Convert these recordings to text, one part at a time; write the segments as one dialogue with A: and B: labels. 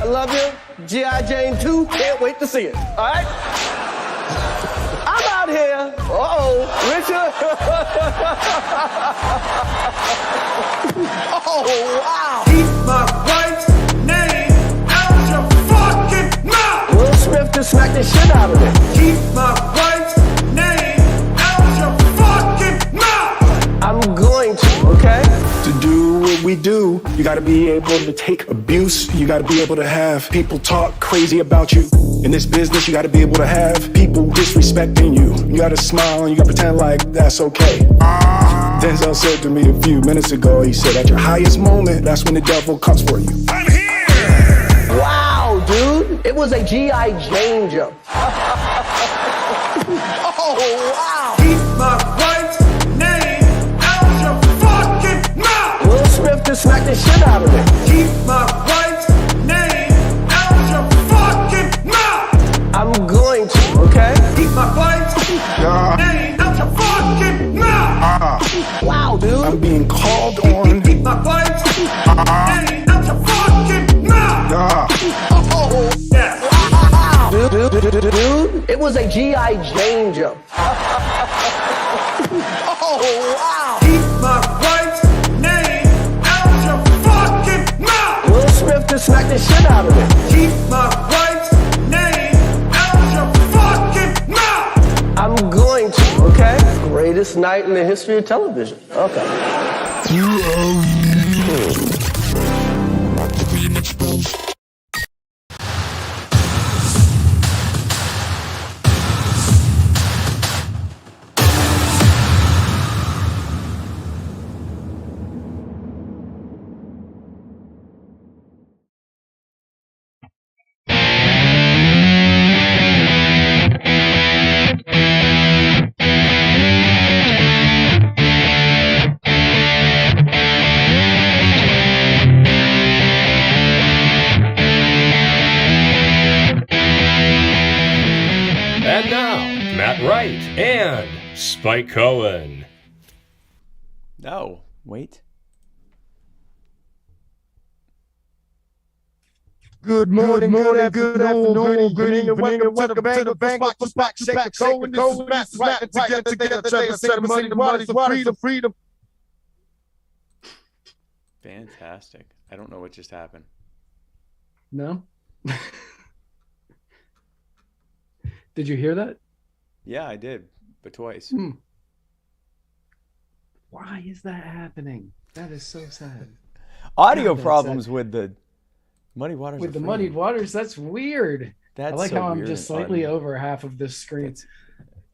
A: I love you. G.I. Jane 2, can't wait to see it. All right? I'm out here. Uh-oh, Richard. Oh, wow.
B: Keep my wife's name out your fucking mouth.
A: Will Smith just smacked the shit out of it.
B: Keep my wife's name out your fucking mouth.
A: I'm going to, okay?
C: To do what we do, you gotta be able to take abuse. You gotta be able to have people talk crazy about you. In this business, you gotta be able to have people disrespecting you. You gotta smile and you gotta pretend like that's okay. Denzel said to me a few minutes ago, he said, at your highest moment, that's when the devil comes for you.
B: I'm here!
A: Wow, dude. It was a G.I. Jane jump. Oh, wow.
B: Keep my wife's name out your fucking mouth.
A: Will Smith just smacked the shit out of it.
B: Keep my wife's name out your fucking mouth.
A: I'm going to, okay?
B: Keep my wife's name out your fucking mouth.
A: Wow, dude.
C: I'm being called on.
B: Keep my wife's name out your fucking mouth.
A: Oh,
B: Yes.
A: wow. Dude, it was a G.I. Jane jump. Oh, wow.
B: Keep my wife's name out your fucking mouth.
A: Will Smith just smacked the shit out of it.
B: Keep my wife's name out your fucking mouth.
A: I'm going to, okay? Greatest night in the history of television. Okay.
D: And now, Matt Wright and Spike Cohen. No, wait.
E: Good morning, good afternoon, good evening, welcome to the Bang Up Spot, shake the code. This is Matt, right together, Trevor, the money, freedom.
D: Fantastic. I don't know what just happened.
F: No? Did you hear that?
D: Yeah, I did, but twice.
F: Why is that happening? That is so sad.
D: Audio
F: God,
D: problems
F: sad.
D: with the Muddy Waters.
F: With the Muddied Waters, that's weird.
D: That's
F: I like
D: so
F: how I'm
D: weird
F: just
D: and
F: slightly over half of this screen.
D: It's-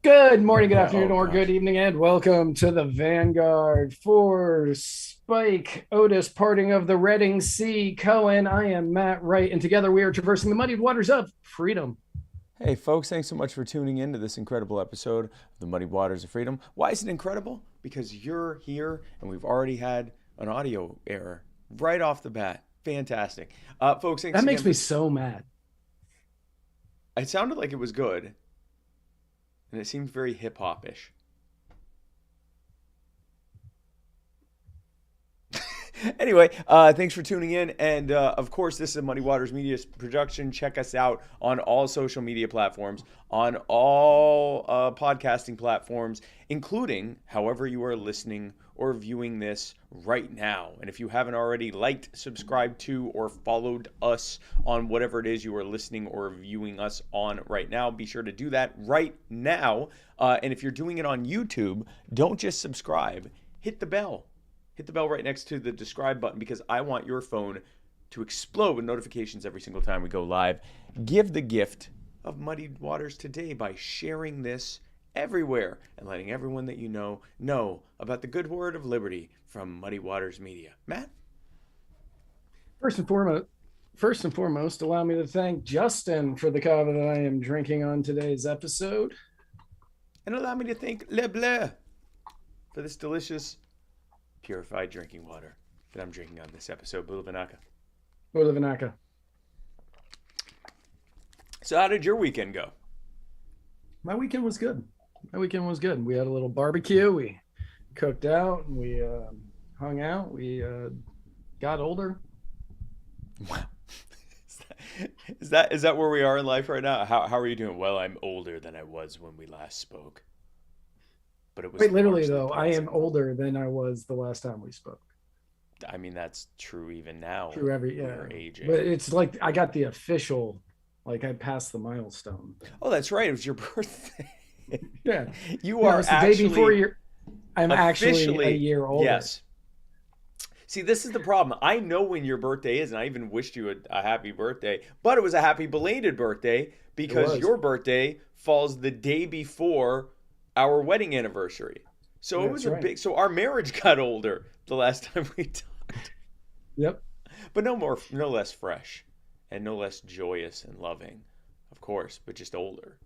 F: Good morning, good afternoon,
D: Oh,
F: or
D: gosh.
F: good evening, and welcome to the Vanguard for Spike Otis, parting of the Reading Sea. Cohen, I am Matt Wright, and together we are traversing the muddied waters of freedom.
D: Hey, folks, thanks so much for tuning in to this incredible episode of the Muddy Waters of Freedom. Why is it incredible? Because you're here, and we've already had an audio error right off the bat. Fantastic. Folks, thanks
F: That makes
D: again
F: me so mad.
D: It sounded like it was good, and it seemed very hip-hop-ish. Anyway, thanks for tuning in, and of course, this is a Muddy Waters Media production. Check us out on all social media platforms, on all podcasting platforms, including however you are listening or viewing this right now. And if you haven't already liked, subscribed to, or followed us on whatever it is you are listening or viewing us on right now, be sure to do that right now. And if you're doing it on YouTube, don't just subscribe, hit the bell. Hit the bell right next to the subscribe button, because I want your phone to explode with notifications every single time we go live. Give the gift of Muddied Waters today by sharing this everywhere and letting everyone that you know about the good word of liberty from Muddy Waters Media. Matt?
F: First and foremost, allow me to thank Justin for the cava that I am drinking on today's episode.
D: And allow me to thank Le Bleu for this delicious purified drinking water that I'm drinking on this episode, Bulavanaka.
F: Bulavanaka.
D: So how did your weekend go?
F: My weekend was good. We had a little barbecue. We cooked out. And we hung out. We got older.
D: Wow. Is that where we are in life right now? How are you doing? Well, I'm older than I was when we last spoke. But it was
F: Wait, literally
D: largely
F: though, I am
D: pleasant.
F: older than I was the last time we spoke.
D: I mean, that's true even now.
F: True
D: We're aging.
F: But it's like I got the official, like I passed the milestone.
D: Oh, that's right. It was your birthday.
F: Yeah.
D: You
F: Yeah,
D: are
F: it's the
D: actually
F: day before you're. I'm actually
D: officially
F: a year older.
D: Yes. See, this is the problem. I know when your birthday is, and I even wished you a happy birthday, but it was a happy belated birthday because your birthday falls the day before our wedding anniversary. So it was
F: That's right.
D: so our marriage got older the last time we talked.
F: Yep.
D: But no less fresh and no less joyous and loving, of course, but just older.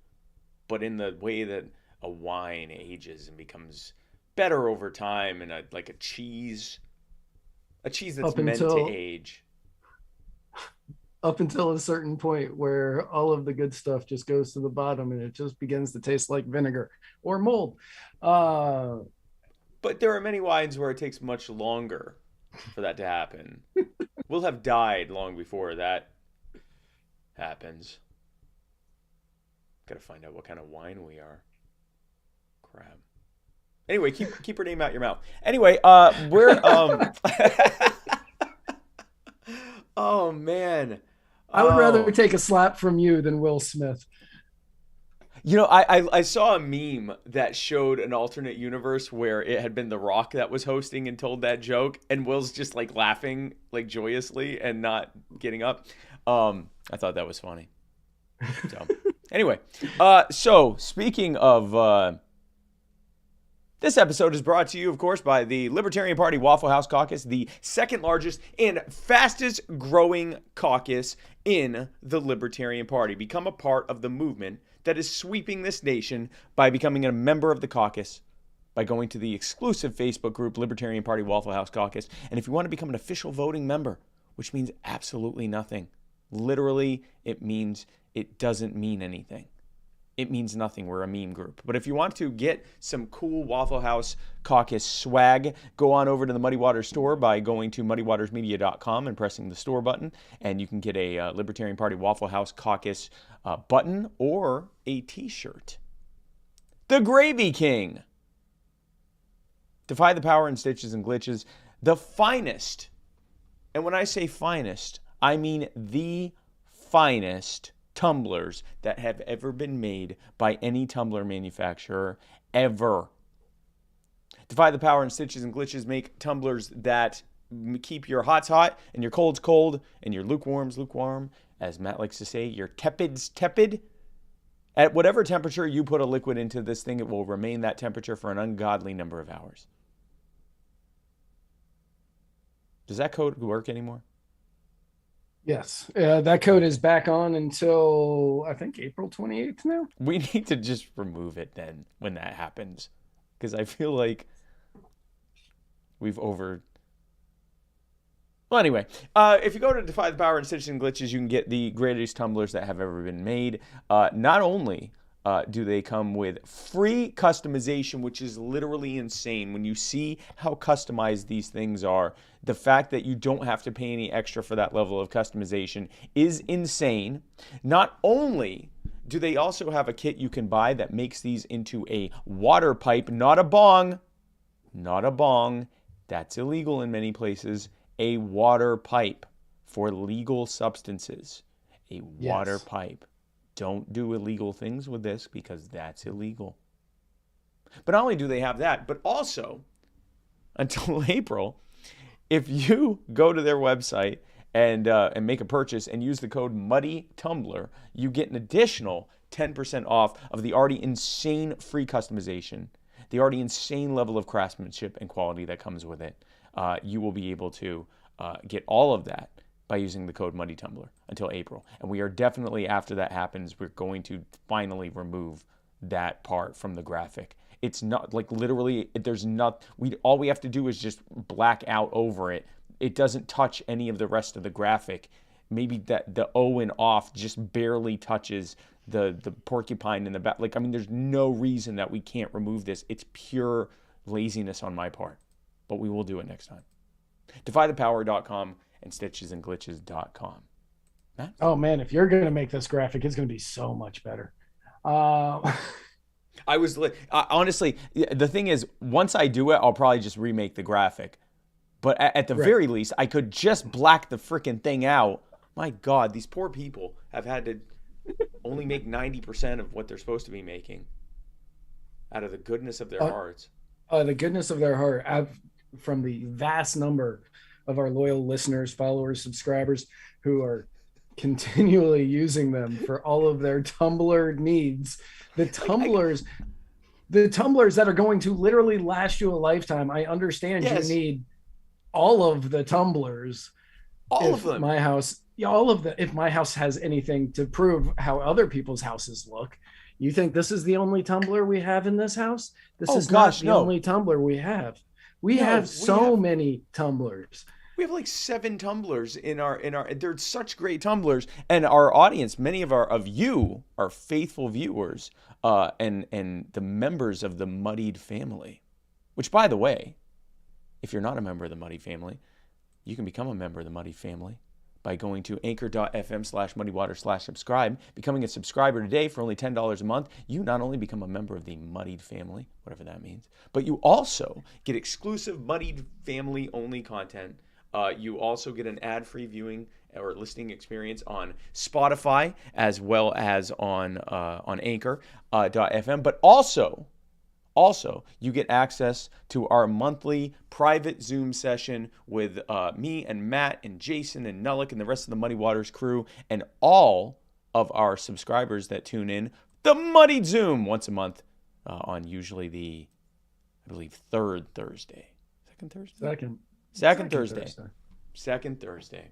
D: But in the way that a wine ages and becomes better over time, and like a cheese that's meant to age.
F: Up until a certain point where all of the good stuff just goes to the bottom and it just begins to taste like vinegar or mold.
D: But there are many wines where it takes much longer for that to happen. We'll have died long before that happens. Gotta find out what kind of wine we are. Crap. Anyway, keep her name out your mouth. Anyway, we're oh man.
F: I would rather take a slap from you than Will Smith.
D: You know, I saw a meme that showed an alternate universe where it had been The Rock that was hosting and told that joke, and Will's just like laughing like joyously and not getting up. I thought that was funny. So anyway, so speaking of this episode is brought to you, of course, by the Libertarian Party Waffle House Caucus, the second largest and fastest growing caucus in the Libertarian Party. Become a part of the movement that is sweeping this nation by becoming a member of the caucus, by going to the exclusive Facebook group, Libertarian Party Waffle House Caucus. And if you want to become an official voting member, which means absolutely nothing, literally, it means it doesn't mean anything. it means nothing. We're a meme group. But if you want to get some cool Waffle House Caucus swag, go on over to the Muddy Waters store by going to muddywatersmedia.com and pressing the store button, and you can get a Libertarian Party Waffle House Caucus button or a t-shirt. The Gravy King. Defy the power and stitches and glitches. The finest, and when I say finest, I mean the finest tumblers that have ever been made by any tumbler manufacturer ever. Defy the power and stitches and glitches make tumblers that keep your hots hot and your colds cold and your lukewarms lukewarm. As Matt likes to say, your tepids tepid. At whatever temperature you put a liquid into this thing, it will remain that temperature for an ungodly number of hours. Does that code work anymore?
F: Yes, that code is back on until I think April 28th now.
D: We need to just remove it then when that happens, because I feel like we've over. Well, anyway, if you go to Defy the Power and Stitches and Glitches, you can get the greatest tumblers that have ever been made. Not only do they come with free customization, which is literally insane. When you see how customized these things are, the fact that you don't have to pay any extra for that level of customization is insane. Not only do they also have a kit you can buy that makes these into a water pipe, not a bong. Not a bong. That's illegal in many places. A water pipe for legal substances. A water pipe. Don't do illegal things with this because that's illegal. But not only do they have that, but also, until April, if you go to their website and make a purchase and use the code MuddyTumbler, you get an additional 10% off of the already insane free customization, the already insane level of craftsmanship and quality that comes with it. You will be able to get all of that by using the code MuddyTumbler until April. And we are definitely, after that happens, we're going to finally remove that part from the graphic. It's not, like, literally, there's not, all we have to do is just black out over it. It doesn't touch any of the rest of the graphic. Maybe that the O and off just barely touches the porcupine in the back. Like, I mean, there's no reason that we can't remove this. It's pure laziness on my part. But we will do it next time. DefyThePower.com and stitchesandglitches.com. Matt?
F: Oh man, if you're gonna make this graphic, it's gonna be so much better.
D: Honestly, the thing is, once I do it, I'll probably just remake the graphic. But at the very least, I could just black the freaking thing out. My God, these poor people have had to only make 90% of what they're supposed to be making out of the goodness of their hearts.
F: The goodness of their heart, from the vast number of our loyal listeners, followers, subscribers who are continually using them for all of their tumbler needs. The tumblers that are going to literally last you a lifetime. I understand you need all of the tumblers.
D: All of them.
F: If my house has anything to prove how other people's houses look. You think this is the only tumbler we have in this house? This is not the only tumbler we have. We have so many tumblers.
D: We have like 7 tumblers in our. They're such great tumblers, and our audience, many of you, are faithful viewers, and the members of the Muddied family. Which, by the way, if you're not a member of the Muddied family, you can become a member of the Muddied family by going to anchor.fm/muddywater/subscribe. Becoming a subscriber today for only $10 a month, you not only become a member of the Muddied family, whatever that means, but you also get exclusive Muddied family only content. You also get an ad-free viewing or listening experience on Spotify as well as on Anchor.fm. But also, you get access to our monthly private Zoom session with me and Matt and Jason and Nullick and the rest of the Muddy Waters crew and all of our subscribers that tune in. The Muddied Zoom once a month on usually the, I believe, third Thursday. Second Thursday? Second Thursday.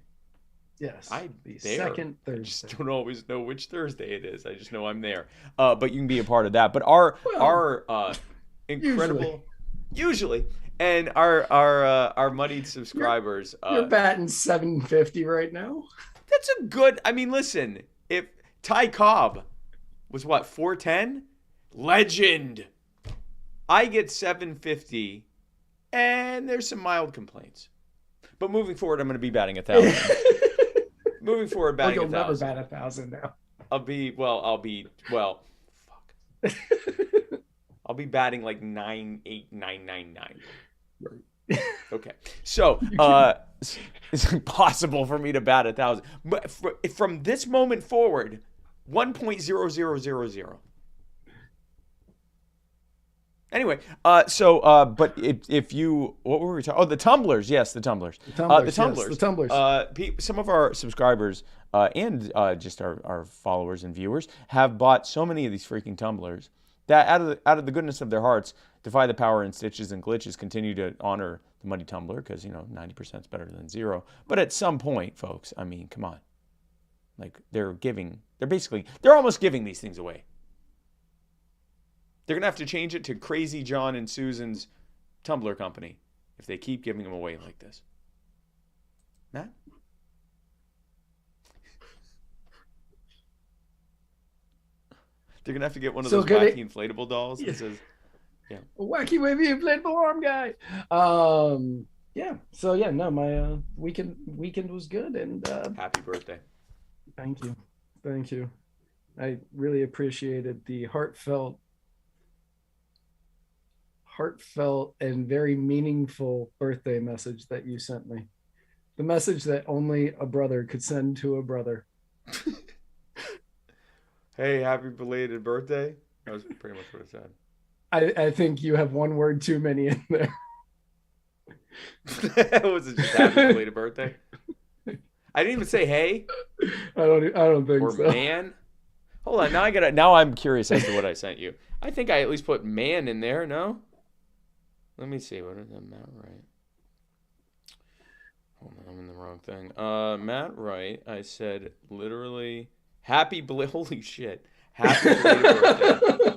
F: Yes.
D: Second Thursday. I just don't always know which Thursday it is. I just know I'm there. But you can be a part of that. But our incredible usually and our Muddied subscribers.
F: You're batting 750 right now.
D: That's a good. I mean, listen. If Ty Cobb was what, 410? Legend. I get 750, and there's some mild complaints. But moving forward, I'm going to be batting 1,000. Moving forward, batting 1,000.
F: You'll never bat 1,000 now.
D: I'll be batting like 98999. Okay. So, it's impossible for me to bat 1,000. But from this moment forward, 1.0000. Anyway, but if you, what were we talking? Oh, the tumblers. Yes, the tumblers. The tumblers. Some of our subscribers and just our followers and viewers have bought so many of these freaking tumblers that out of the goodness of their hearts, defy the power and stitches and glitches, continue to honor the Muddy Tumbler because 90% is better than 0. But at some point, folks, I mean, come on, like they're almost giving these things away. They're going to have to change it to Crazy John and Susan's Tumblr company if they keep giving them away like this. Matt? They're going to have to get one of those wacky inflatable dolls that says, yeah.
F: Wacky wavy inflatable arm guy. Yeah. So, yeah, no, my weekend was good. And
D: happy birthday.
F: Thank you. I really appreciated the heartfelt and very meaningful birthday message that you sent me. The message that only a brother could send to a brother.
D: Hey, happy belated birthday. That was pretty much what it said.
F: I think you have one word too many in there.
D: Was it just happy belated birthday? I didn't even say hey.
F: I don't think
D: or
F: so.
D: Or man. Hold on, now I'm curious as to what I sent you. I think I at least put man in there, no? Let me see. What is that? Matt Wright. Hold on, I'm in the wrong thing. Matt Wright. I said literally holy shit. Happy birthday.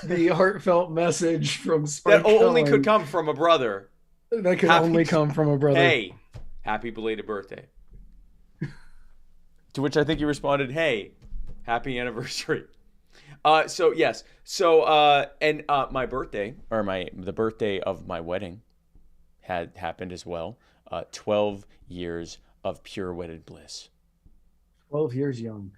F: The heartfelt message from Spike
D: that only
F: Cullen.
D: could come from a brother.
F: That could only come from a brother.
D: Hey, happy belated birthday. To which I think you responded, hey, happy anniversary. So yes. So and my birthday, or the birthday of my wedding had happened as well. 12 years of pure wedded bliss.
F: 12 years young.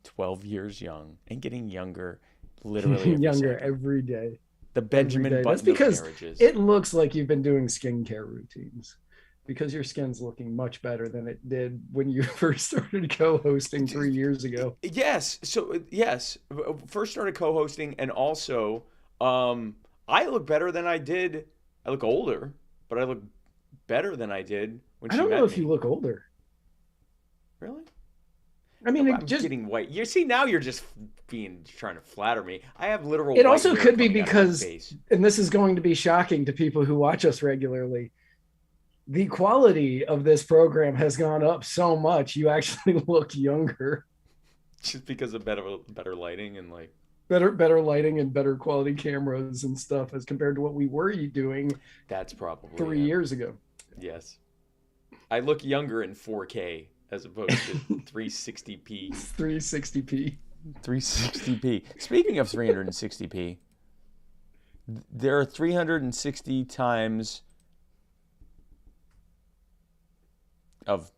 D: 12 years young and getting younger, literally
F: younger every day.
D: The Benjamin Button
F: That's because
D: of marriages.
F: It looks like you've been doing skincare routines. Because your skin's looking much better than it did when you first started co-hosting 3 years ago.
D: Yes. So, yes. First started co-hosting, and also, I look better than I did. I look older, but I look better than I did when she met me.
F: I don't know if you look older.
D: Really?
F: I mean,
D: I'm just getting white. You see, now you're just trying to flatter me. I have literal.
F: It also could be because, and this is going to be shocking to people who watch us regularly, the quality of this program has gone up so much. You actually look younger.
D: Just because of better lighting and like
F: better lighting and better quality cameras and stuff as compared to what we were doing.
D: That's probably
F: 3 years ago.
D: Yes, I look younger in 4K as opposed to 360p.
F: 360p.
D: 360p. Speaking of 360p, there are 360 times of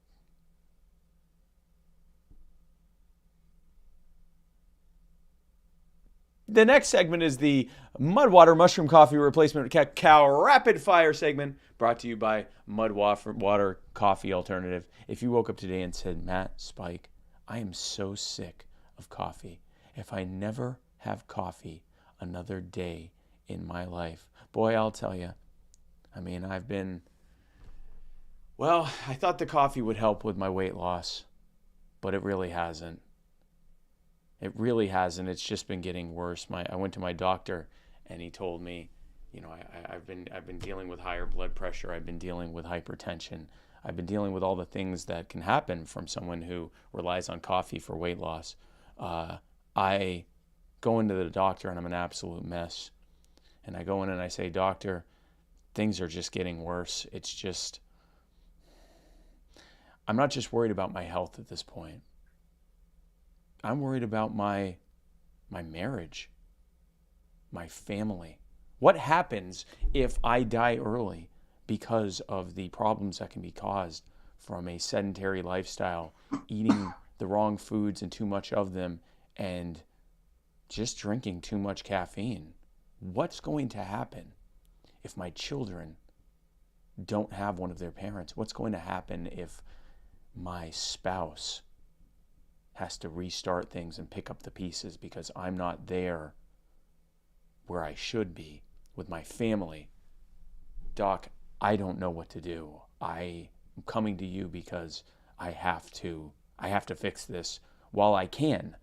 D: the next segment is the Mudwater Mushroom Coffee Replacement Cacao Rapid Fire segment, brought to you by Mudwater Coffee Alternative. If you woke up today and said, Matt, Spike, I am so sick of coffee. If I never have coffee another day in my life, boy, I'll tell you. I mean, I thought the coffee would help with my weight loss, but it really hasn't. It really hasn't. It's just been getting worse. I went to my doctor, and he told me, I've been dealing with higher blood pressure. I've been dealing with hypertension. I've been dealing with all the things that can happen from someone who relies on coffee for weight loss. I go into the doctor, and I'm an absolute mess. And I go in and I say, doctor, things are just getting worse. It's just, I'm not just worried about my health at this point. I'm worried about my marriage, my family. What happens if I die early because of the problems that can be caused from a sedentary lifestyle, eating the wrong foods and too much of them, and just drinking too much caffeine? What's going to happen if my children don't have one of their parents? What's going to happen if my spouse has to restart things and pick up the pieces because I'm not there where I should be with my family? Doc, I don't know what to do. I am coming to you because I have to fix this while I can,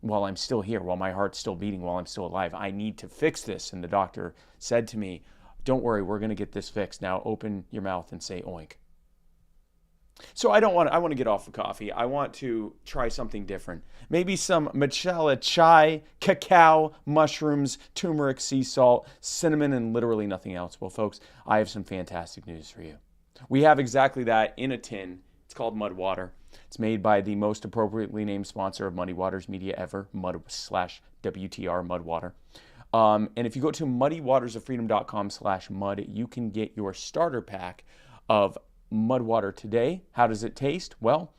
D: while I'm still here, while my heart's still beating, while I'm still alive. I need to fix this. And the doctor said to me, don't worry, we're going to get this fixed. Now open your mouth and say oink. So I want to get off the coffee. I want to try something different. Maybe some matcha chai, cacao, mushrooms, turmeric, sea salt, cinnamon, and literally nothing else. Well, folks, I have some fantastic news for you. We have exactly that in a tin. It's called Mud Water. It's made by the most appropriately named sponsor of Muddy Waters Media ever, Mud/WTR, Mud Water. And if you go to muddywatersoffreedom.com/mud, you can get your starter pack of Mud Water today. How does it taste? Well,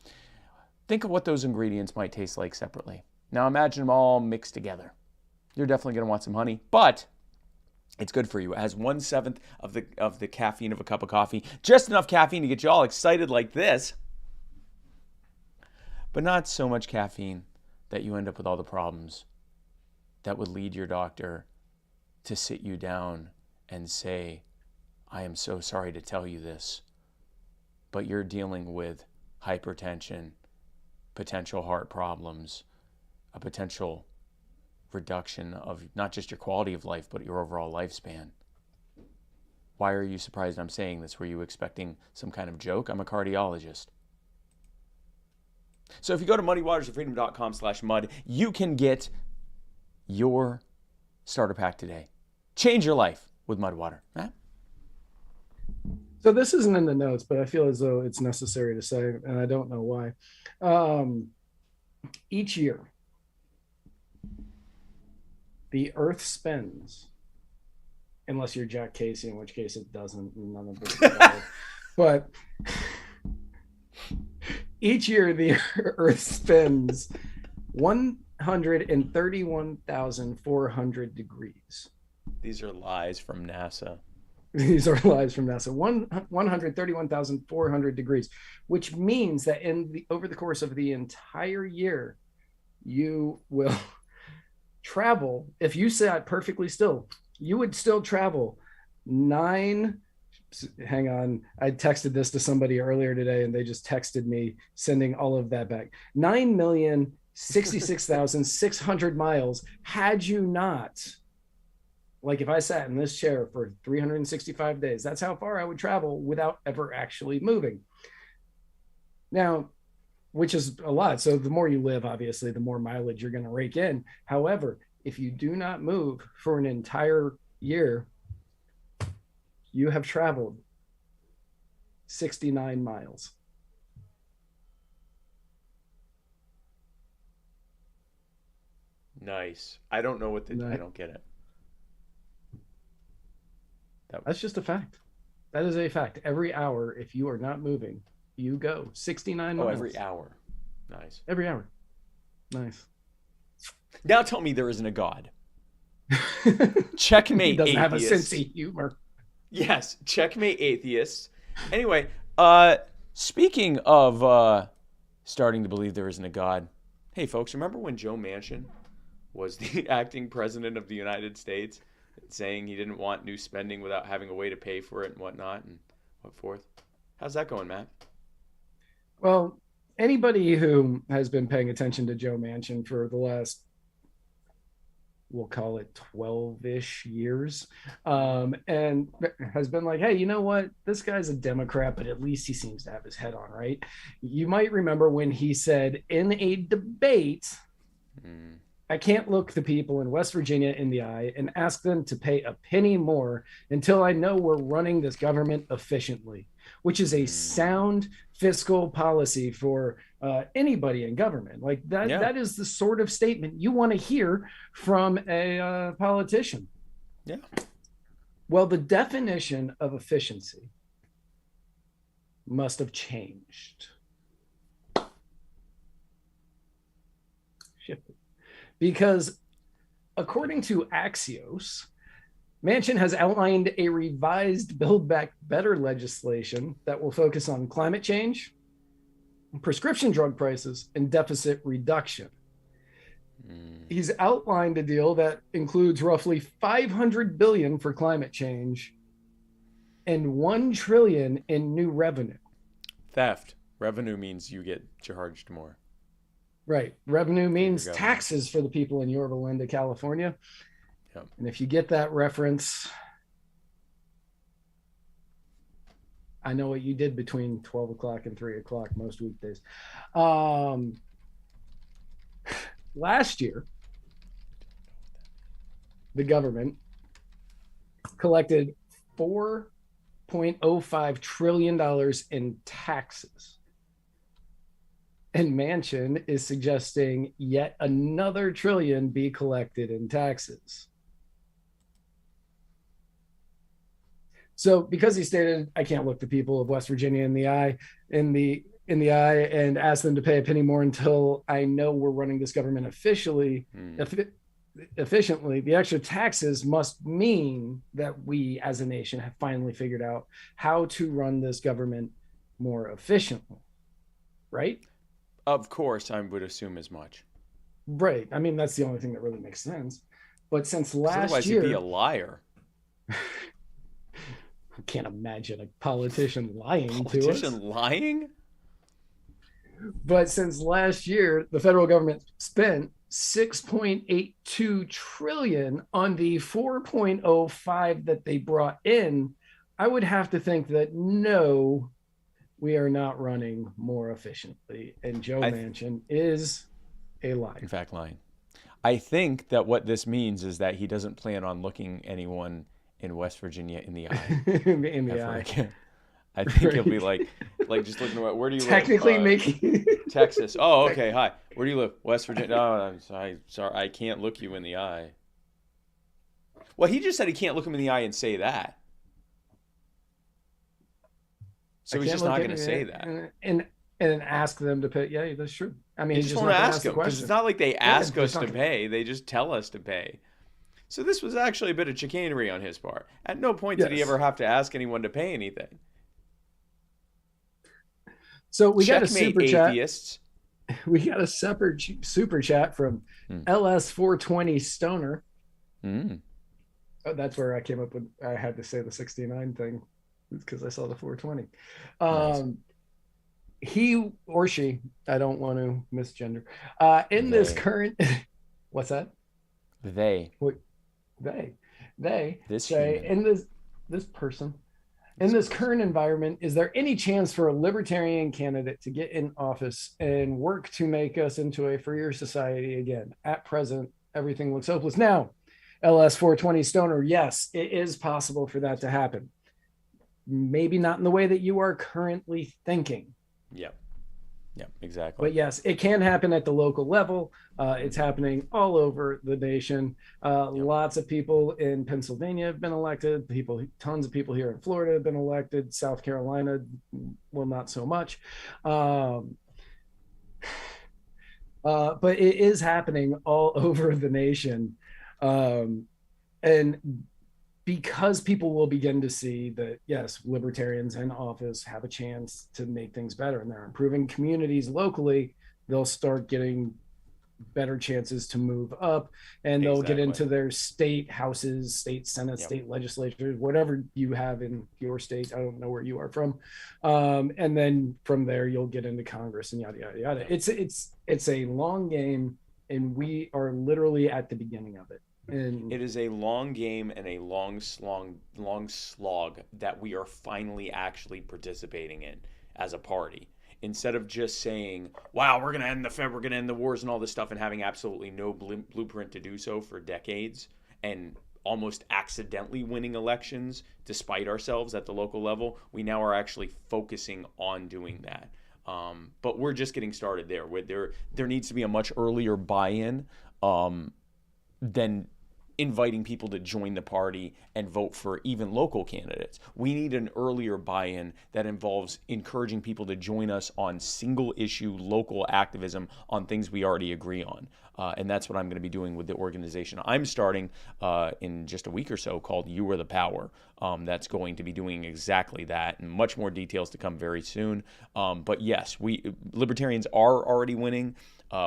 D: think of what those ingredients might taste like separately. Now imagine them all mixed together. You're definitely going to want some honey, but it's good for you. It has 1/7 of the caffeine of a cup of coffee. Just enough caffeine to get you all excited like this, but not so much caffeine that you end up with all the problems that would lead your doctor to sit you down and say, I am so sorry to tell you this, but you're dealing with hypertension, potential heart problems, a potential reduction of not just your quality of life, but your overall lifespan. Why are you surprised I'm saying this? Were you expecting some kind of joke? I'm a cardiologist. So if you go to muddywatersoffreedom.com/mud, you can get your starter pack today. Change your life with Mud Water. Matt?
F: So this isn't in the notes, but I feel as though it's necessary to say, and I don't know why. Each year, the Earth spins, unless you're Jack Casey, in which case it doesn't. None of this matter. But each year, the Earth spins 131,400 degrees.
D: These are lies from NASA.
F: These are lies from NASA. 131,400 degrees, which means that over the course of the entire year, you will travel. If you sat perfectly still, you would still travel hang on. I texted this to somebody earlier today, and they just texted me sending all of that back. 9,066,600 miles had you not. Like if I sat in this chair for 365 days, that's how far I would travel without ever actually moving. Now, which is a lot. So the more you live, obviously, the more mileage you're going to rake in. However, if you do not move for an entire year, you have traveled 69 miles.
D: Nice. I don't know what I don't get it.
F: That's just a fact. That is a fact. Every hour, if you are not moving, you go 69 miles.
D: Oh, every hour. Nice.
F: Every hour. Nice.
D: Now tell me there isn't a God. Checkmate.
F: He doesn't
D: atheists.
F: have a sense of humor.
D: Yes, checkmate atheists. Anyway, speaking of starting to believe there isn't a God, hey folks, remember when Joe Manchin was the acting president of the United States, saying he didn't want new spending without having a way to pay for it and whatnot and what forth? How's that going, Matt?
F: Well, anybody who has been paying attention to Joe Manchin for the last, we'll call it 12-ish years, and has been like, hey, you know what? This guy's a Democrat, but at least he seems to have his head on, right? You might remember when he said in a debate, I can't look the people in West Virginia in the eye and ask them to pay a penny more until I know we're running this government efficiently. which is a sound fiscal policy for anybody in government. Like that, that is the sort of statement you want to hear from a politician.
D: Yeah.
F: Well, the definition of efficiency must have changed. Shifted. Because according to Axios, Manchin has outlined a revised Build Back Better legislation that will focus on climate change, prescription drug prices, and deficit reduction. He's outlined a deal that includes roughly $500 billion for climate change and $1 trillion in new revenue.
D: Theft. Revenue means you get charged more.
F: Right. Revenue means taxes for the people in Yorba Linda, California.
D: Yep.
F: And if you get that reference, I know what you did between 12 o'clock and 3 o'clock most weekdays. Last year, the government collected $4.05 trillion in taxes. And Manchin is suggesting yet another trillion be collected in taxes. So because he stated, I can't look the people of West Virginia in the eye and ask them to pay a penny more until I know we're running this government efficiently, the extra taxes must mean that we as a nation have finally figured out how to run this government more efficiently, right?
D: Of course, I would assume as much.
F: Right. I mean, that's the only thing that really makes sense. But since last
D: otherwise
F: year,
D: he'd be a liar.
F: I can't imagine a politician lying to us.
D: Politician lying?
F: But since last year, the federal government spent $6.82 trillion on the 4.05 that they brought in. I would have to think that no, we are not running more efficiently. And Joe Manchin is a liar.
D: In fact, lying. I think that what this means is that he doesn't plan on looking anyone in West Virginia in the eye.
F: in the eye.
D: Again. I think he'll be like just looking at where do you
F: technically
D: live?
F: Making
D: Texas. Oh, okay. Hi. Where do you live? West Virginia. Oh, I'm sorry. I can't look you in the eye. Well, he just said he can't look him in the eye and say that. So he's just not going to say that.
F: And ask them to pay. Yeah, that's true. I mean,
D: he just won't ask them because it's not like they ask us to pay. They just tell us to pay. So this was actually a bit of chicanery on his part. At no point did he ever have to ask anyone to pay anything.
F: So we got a
D: super
F: atheists. Chat. We got a separate super chat from LS420 Stoner. Oh, that's where I came up with. I had to say the 69 thing because I saw the 420. Nice. He or she, I don't want to misgender. This current, what's that?
D: They.
F: What? They.
D: This
F: say
D: human.
F: in this person. In this current environment, is there any chance for a libertarian candidate to get in office and work to make us into a freer society again? At present, everything looks hopeless. Now, LS420 Stoner, yes, it is possible for that to happen. Maybe not in the way that you are currently thinking.
D: Yep, exactly.
F: But yes, it can happen at the local level. It's happening all over the nation. Lots of people in Pennsylvania have been elected. Tons of people here in Florida have been elected. South Carolina, well, not so much. But it is happening all over the nation. And because people will begin to see that, yes, libertarians in office have a chance to make things better and they're improving communities locally, they'll start getting better chances to move up and they'll get into their state houses, state senate, state legislatures, whatever you have in your state. I don't know where you are from. And then from there, you'll get into Congress and yada, yada, yada. It's a long game and we are literally at the beginning of it. And
D: it is a long game and a long slog that we are finally actually participating in as a party. Instead of just saying, wow, we're going to end the Fed, we're going to end the wars and all this stuff and having absolutely no blueprint to do so for decades and almost accidentally winning elections despite ourselves at the local level. We now are actually focusing on doing that. But we're just getting started there. There needs to be a much earlier buy-in than inviting people to join the party and vote for even local candidates. We need an earlier buy-in that involves encouraging people to join us on single issue local activism on things we already agree on. And that's what I'm going to be doing with the organization I'm starting in just a week or so, called You Are the Power. That's going to be doing exactly that, and much more details to come very soon. But yes, libertarians are already winning.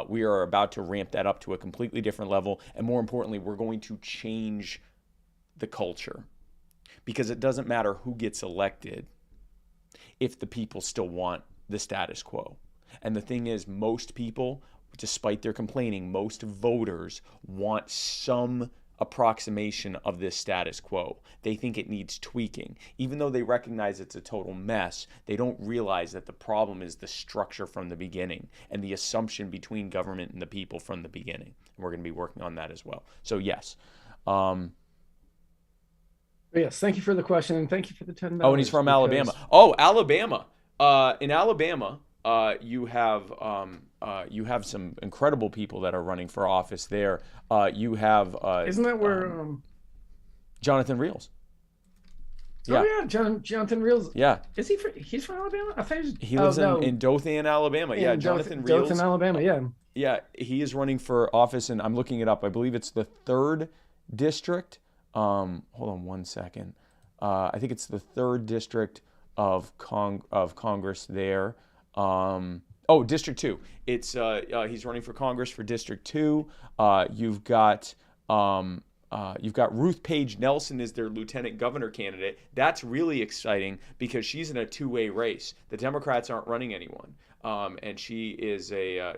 D: We are about to ramp that up to a completely different level. And more importantly, we're going to change the culture, because it doesn't matter who gets elected if the people still want the status quo. And the thing is, most people, despite their complaining, most voters want some approximation of this status quo. They think it needs tweaking. Even though they recognize it's a total mess, they don't realize that the problem is the structure from the beginning and the assumption between government and the people from the beginning. And we're going to be working on that as well. So yes.
F: Yes, thank you for the question, and thank you for the $10.
D: Oh, and he's from Alabama. Oh, Alabama. In Alabama, you have some incredible people that are running for office there. You have
F: isn't that where
D: Jonathan Reels?
F: Yeah. Oh yeah, Jonathan Reels.
D: Yeah.
F: Is he? He's from Alabama. I thought
D: he lives in Dothan, Alabama. Yeah, Jonathan Reels.
F: Dothan, Alabama. Yeah.
D: Yeah, he is running for office, and I'm looking it up. I believe it's the 3rd district. Hold on one second. I think it's the 3rd district of Congress there. District 2. It's he's running for Congress for District 2. You've got Ruth Page Nelson is their lieutenant governor candidate. That's really exciting because she's in a two-way race. The Democrats aren't running anyone, and she is a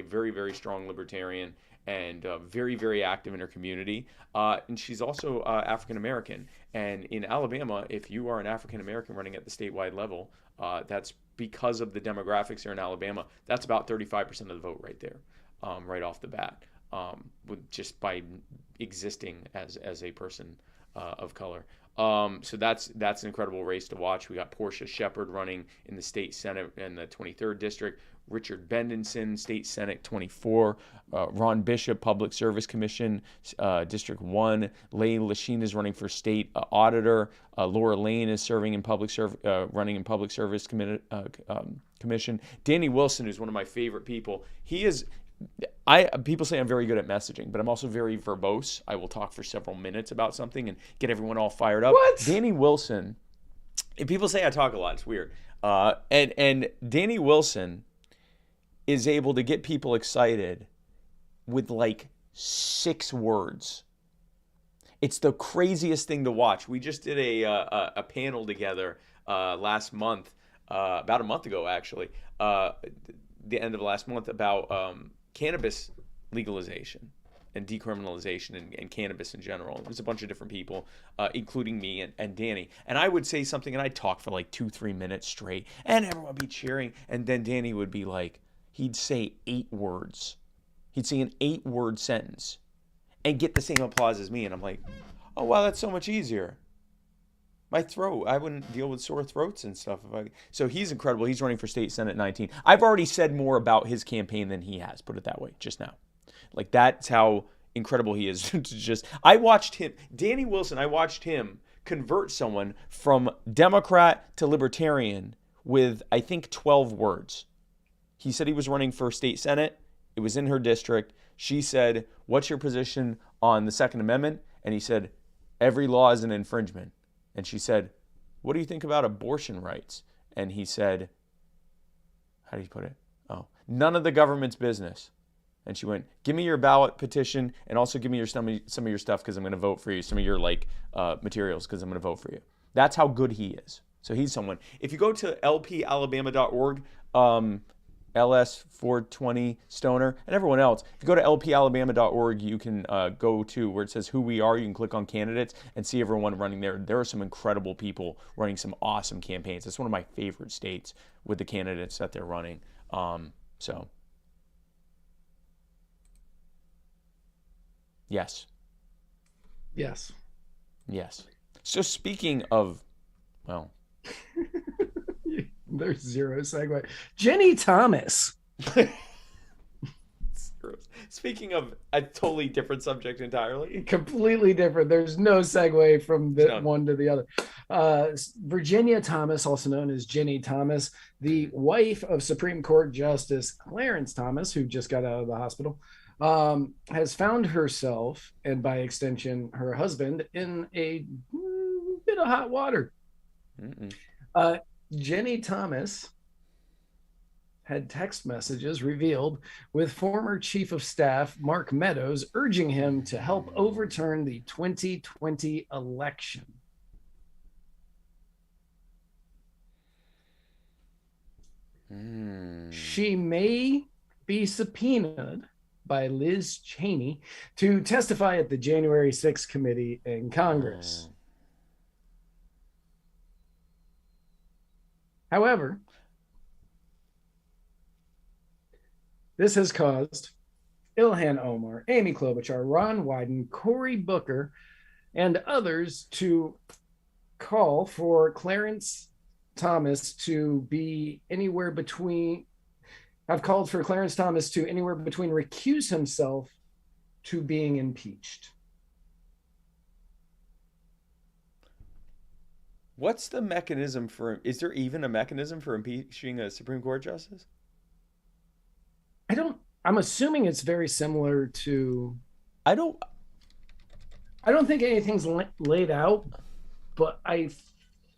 D: very, very strong libertarian and very, very active in her community. And she's also African American. And in Alabama, if you are an African American running at the statewide level, that's because of the demographics here in Alabama. That's about 35% of the vote right there, right off the bat, just by existing as a person of color. So that's an incredible race to watch. We got Portia Shepard running in the state senate in the 23rd district. Richard Bendenson, State Senate 24, Ron Bishop, Public Service Commission, District 1, Lane Lachine is running for State Auditor, Laura Lane is serving in running in Public Service Commission. Danny Wilson, who's one of my favorite people, people say I'm very good at messaging, but I'm also very verbose. I will talk for several minutes about something and get everyone all fired up.
F: What?
D: Danny Wilson, and people say I talk a lot, it's weird. And Danny Wilson is able to get people excited with like 6 words. It's the craziest thing to watch. We just did a panel together last month, about a month ago actually, the end of last month, about cannabis legalization and decriminalization and cannabis in general. There's a bunch of different people, including me and Danny. And I would say something and I'd talk for like 2-3 minutes straight and everyone would be cheering. And then Danny would be like, he'd say 8 words. He'd say an 8-word sentence and get the same applause as me. And I'm like, oh, wow, that's so much easier. My throat, I wouldn't deal with sore throats and stuff. So he's incredible. He's running for State Senate 19. I've already said more about his campaign than he has, put it that way, just now. Like, that's how incredible he is. I watched him, Danny Wilson, I watched him convert someone from Democrat to Libertarian with, I think, 12 words. He said he was running for State Senate. It was in her district. She said, what's your position on the Second Amendment? And he said, every law is an infringement. And she said, what do you think about abortion rights? And he said, how do you put it? Oh, none of the government's business. And she went, give me your ballot petition and also give me some of your stuff because I'm going to vote for you, some of your materials because I'm going to vote for you. That's how good he is. So he's someone. If you go to lpalabama.org, LS420 Stoner, and everyone else, if you go to lpalabama.org, you can go to where it says who we are. You can click on candidates and see everyone running there. There are some incredible people running some awesome campaigns. It's one of my favorite states with the candidates that they're running. So, yes.
F: Yes.
D: Yes. So speaking of, well,
F: There's zero segue. Jenny Thomas.
D: speaking of a totally different subject entirely.
F: Completely different. There's no segue from the
D: None.
F: one to the other. Virginia Thomas, also known as Jenny Thomas, the wife of Supreme Court Justice Clarence Thomas, who just got out of the hospital, has found herself, and by extension her husband, in a bit of hot water. Jenny Thomas had text messages revealed with former Chief of Staff Mark Meadows urging him to help overturn the 2020 election. She may be subpoenaed by Liz Cheney to testify at the January 6th committee in Congress. However, this has caused Ilhan Omar, Amy Klobuchar, Ron Wyden, Cory Booker, and others to call for Clarence Thomas to be anywhere between, have called for Clarence Thomas to anywhere between recuse himself to being impeached.
D: What's the mechanism for, is there even a mechanism for impeaching a Supreme Court justice?
F: I'm assuming it's very similar to.
D: I don't
F: think anything's laid out, but I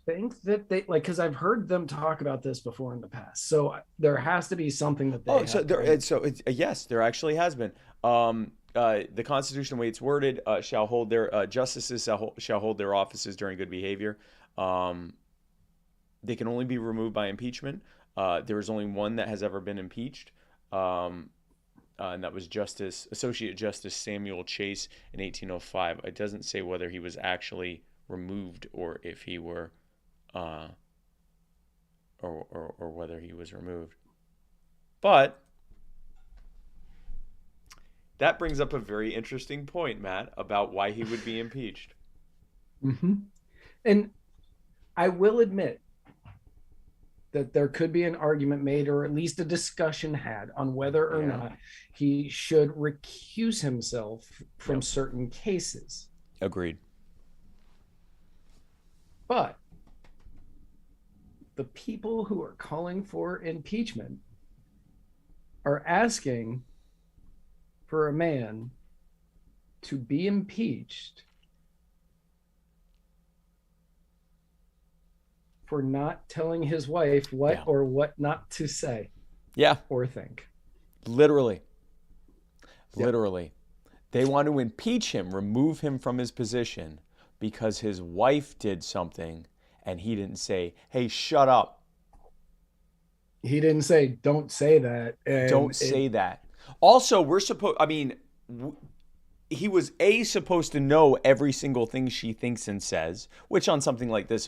F: think that they because I've heard them talk about this before in the past. So there has to be something that they.
D: Yes, there actually has been. The Constitution, the way it's worded, shall hold their justices shall hold their offices during good behavior. They can only be removed by impeachment. There is only one that has ever been impeached. And that was Associate Justice Samuel Chase in 1805. It doesn't say whether he was actually removed or if he were, or whether he was removed. But that brings up a very interesting point, Matt, about why he would be impeached.
F: Mm-hmm. And I will admit that there could be an argument made, or at least a discussion had, on whether or not he should recuse himself from certain cases.
D: Agreed.
F: But the people who are calling for impeachment are asking for a man to be impeached for not telling his wife what or what not to say. Or think.
D: Literally. They want to impeach him, remove him from his position because his wife did something and he didn't say, hey, shut up.
F: He didn't say, don't say that.
D: Don't say that. Also, we're supposed, he was supposed to know every single thing she thinks and says, which on something like this,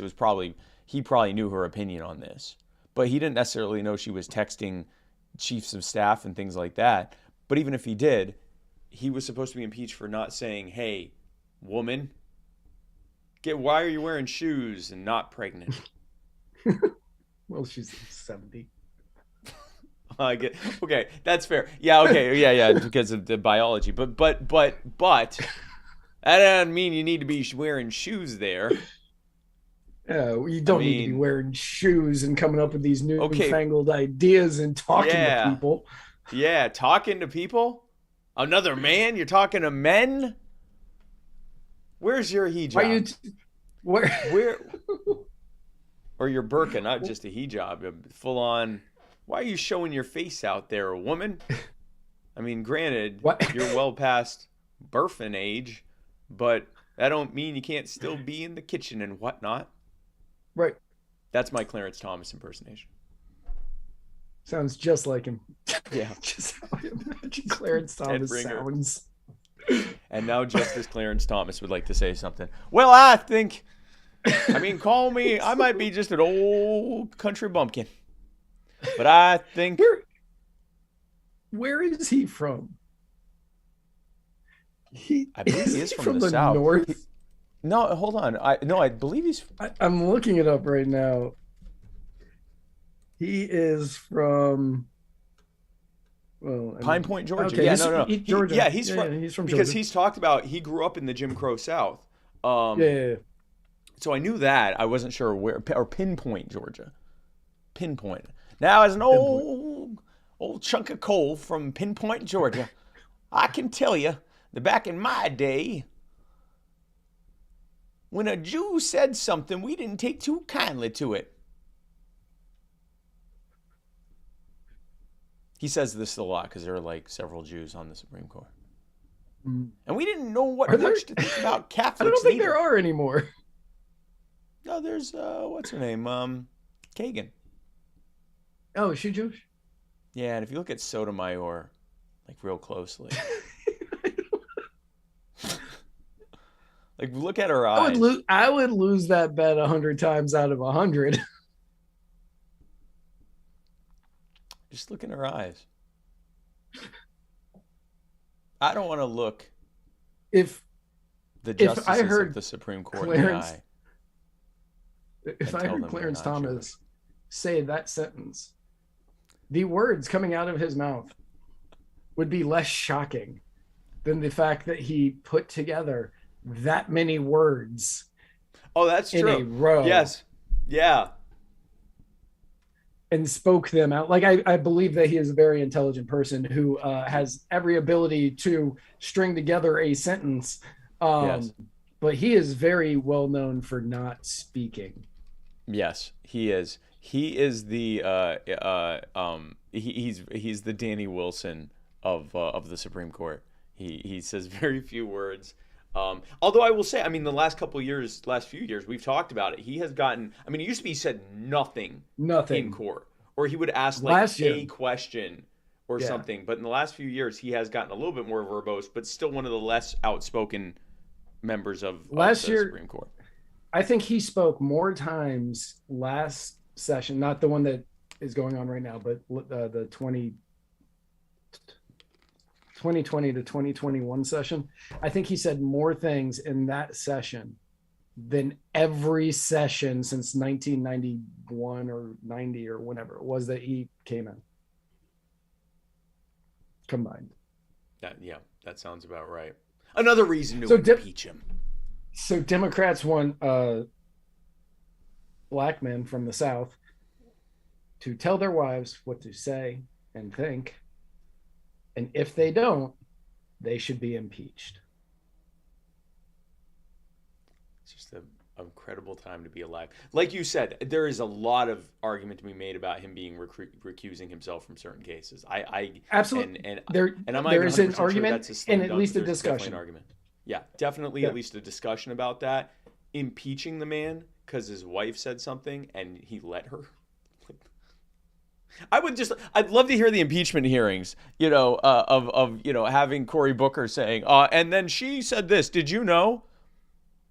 D: he probably knew her opinion on this, but he didn't necessarily know she was texting chiefs of staff and things like that. But even if he did, he was supposed to be impeached for not saying, hey, woman, why are you wearing shoes and not pregnant?
F: Well, she's 70.
D: I get, okay, that's fair. Yeah, okay, yeah, because of the biology. But that doesn't mean you need to be wearing shoes there.
F: You don't need to be wearing shoes and coming up with these newfangled ideas and talking to people.
D: Yeah, talking to people? Another man? You're talking to men? Where's your hijab? Where? Or your burqa, not just a hijab, full on. Why are you showing your face out there, woman? I mean, granted, you're well past birthing age, but that don't mean you can't still be in the kitchen and whatnot.
F: Right.
D: That's my Clarence Thomas impersonation.
F: Sounds just like him.
D: Yeah.
F: Just how I imagine Clarence Thomas sounds.
D: And now Justice Clarence Thomas would like to say something. Well, I think, call me, I might be just an old country bumpkin. But I think...
F: Where is he from?
D: I believe he is from the
F: the
D: South.
F: North.
D: No, hold on. I believe he's.
F: I'm looking it up right now. He is from. Well,
D: Pine Point, Georgia.
F: Okay,
D: Yeah,
F: he's,
D: no.
F: Georgia.
D: He's from.
F: He's from
D: because
F: Georgia.
D: he's talked about he grew up in the Jim Crow South.
F: Yeah.
D: So I knew that. I wasn't sure where, or Pinpoint, Georgia. Pinpoint. Now, as an old chunk of coal from Pinpoint, Georgia, I can tell you that back in my day, when a Jew said something, we didn't take too kindly to it. He says this a lot because there are like several Jews on the Supreme Court. And we didn't know what much to think about Catholics.
F: I don't think
D: either.
F: there are anymore.
D: No, there's what's her name? Kagan.
F: Oh, is she Jewish?
D: Yeah, and if you look at Sotomayor, like real closely, like look at her eyes.
F: I would lose that bet 100 times out of 100.
D: Just look in her eyes. I don't want to look
F: If
D: the justices
F: I heard
D: of the Supreme Court
F: Clarence,
D: in the eye.
F: if I
D: tell
F: heard
D: them
F: Clarence
D: they're not
F: Thomas say that sentence, the words coming out of his mouth would be less shocking than the fact that he put together that many words.
D: Oh, that's
F: in
D: true.
F: a row.
D: Yes. Yeah.
F: And spoke them out. Like I believe that he is a very intelligent person who has every ability to string together a sentence.
D: Yes.
F: But he is very well known for not speaking.
D: Yes, he is. He is the he's the Danny Wilson of the Supreme Court. He says very few words. Although I will say, I mean, the last few years, we've talked about it. He has gotten. I mean, it used to be he said nothing in court, or he would ask like a question or something. But in the last few years, he has gotten a little bit more verbose, but still one of the less outspoken members of the Supreme Court.
F: I think he spoke more times last session, not the one that is going on right now, but the 2020 to 2021 session. I think he said more things in that session than every session since 1991 or 90 or whenever it was that he came in combined.
D: That sounds about right. Another reason to impeach him.
F: So Democrats want black men from the South to tell their wives what to say and think. And if they don't, they should be impeached.
D: It's just an incredible time to be alive. Like you said, there is a lot of argument to be made about him being recusing himself from certain cases. I absolutely, and
F: there is an argument and at least a discussion.
D: An argument. Yeah, definitely at least a discussion about that. Impeaching the man because his wife said something and he let her. I'd love to hear the impeachment hearings, of having Cory Booker saying, and then she said this, did you know?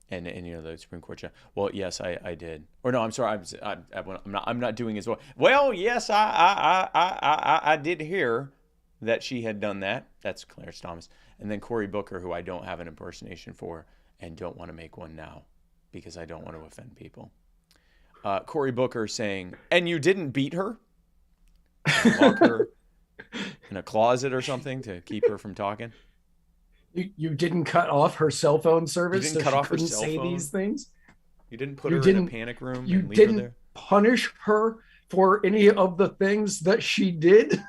D: And the Supreme Court judge, well, yes, I did. Or no, I'm sorry, I'm not doing as well. Well, yes, I did hear that she had done that. That's Clarence Thomas. And then Cory Booker, who I don't have an impersonation for and don't want to make one now because I don't want to offend people. Cory Booker saying, and you didn't beat her? Lock her in a closet or something to keep her from talking?
F: You didn't cut off her cell phone service
D: so she couldn't
F: say these things?
D: You didn't put her in a panic room
F: you
D: and leave
F: didn't
D: her there?
F: Punish her for any of the things that she did?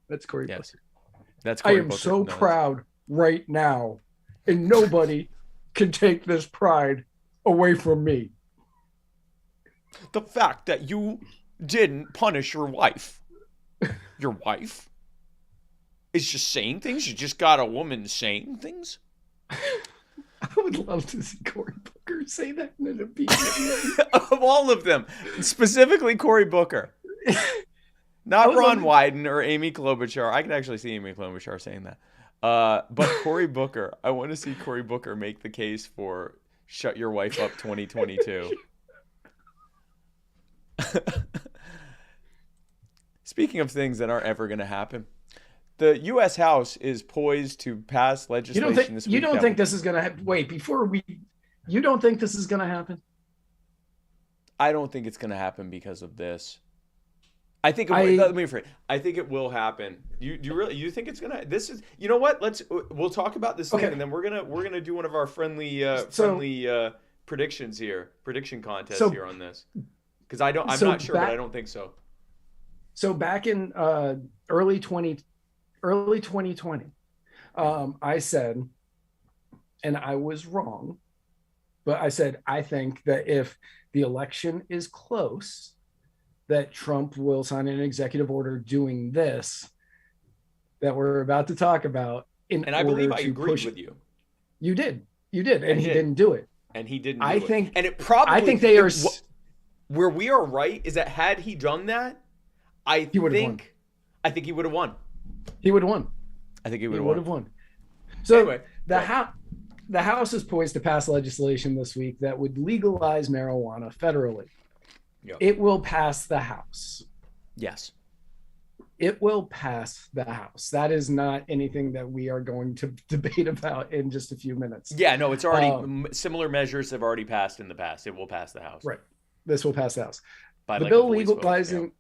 F: That's Cory Booker.
D: That's Cory Booker.
F: I am so proud right now, and nobody can take this pride away from me.
D: The fact that you didn't punish your wife. Your wife is just saying things? You just got a woman saying things?
F: I would love to see Cory Booker say that in an impeachment.
D: Of all of them, specifically Cory Booker. Not Ron Wyden or Amy Klobuchar. I can actually see Amy Klobuchar saying that. But Cory Booker, I want to see Cory Booker make the case for Shut Your Wife Up 2022. Speaking of things that aren't ever going to happen, The U.S. House is poised to pass legislation this week.
F: You don't think this is going to happen? Wait, you don't think this is going to happen?
D: I don't think it's going to happen because of this. I think let me rephrase. I think it will happen. You think it's gonna? This is. You know what? We'll talk about this thing, and then we're gonna do one of our friendly predictions here, prediction contests here on this, because I'm not sure, but I don't think so.
F: So back in early 2020, I said, and I was wrong, but I said I think that if the election is close, that Trump will sign an executive order doing this that we're about to talk about. And I believe I agreed with you. You did, and he didn't do it.
D: And he didn't.
F: I think,
D: and it probably.
F: I think they are.
D: Where we are right is that had he done that, I think he would have won. He would have won. I think he would have won.
F: So anyway, the House is poised to pass legislation this week that would legalize marijuana federally. Yep. It will pass the House.
D: Yes.
F: It will pass the House. That is not anything that we are going to debate about in just a few minutes.
D: Yeah, no, it's already similar measures have already passed in the past. It will pass the House.
F: Right. This will pass the House.
D: By
F: the bill legalizing.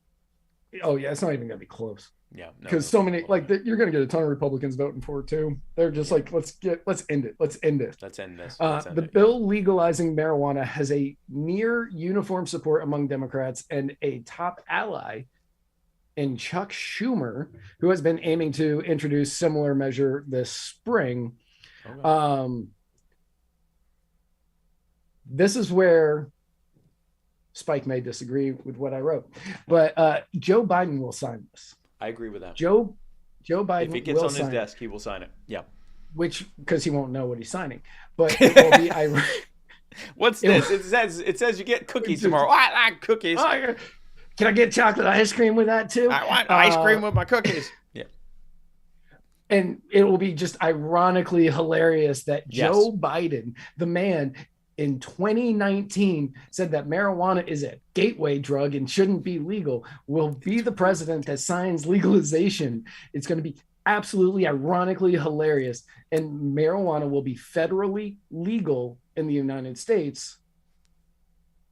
F: Oh yeah, it's not even going to be close.
D: Yeah,
F: because so many you're going to get a ton of Republicans voting for it too. They're just like, let's end it. Let's end this. The bill legalizing marijuana has a near uniform support among Democrats and a top ally in Chuck Schumer, who has been aiming to introduce similar measure this spring. Okay. This is where Spike may disagree with what I wrote, but Joe Biden will sign this.
D: I agree with that.
F: Joe Biden.
D: If it gets on his desk, he will sign it. Yeah.
F: Because he won't know what he's signing. But it will be
D: What's this? It says you get cookies tomorrow. I like cookies.
F: Can I get chocolate ice cream with that too?
D: I want ice cream with my cookies. Yeah.
F: And it will be just ironically hilarious that Joe Biden, the man in 2019 said that marijuana is a gateway drug and shouldn't be legal, will be the president that signs legalization. It's going to be absolutely ironically hilarious. And marijuana will be federally legal in the United States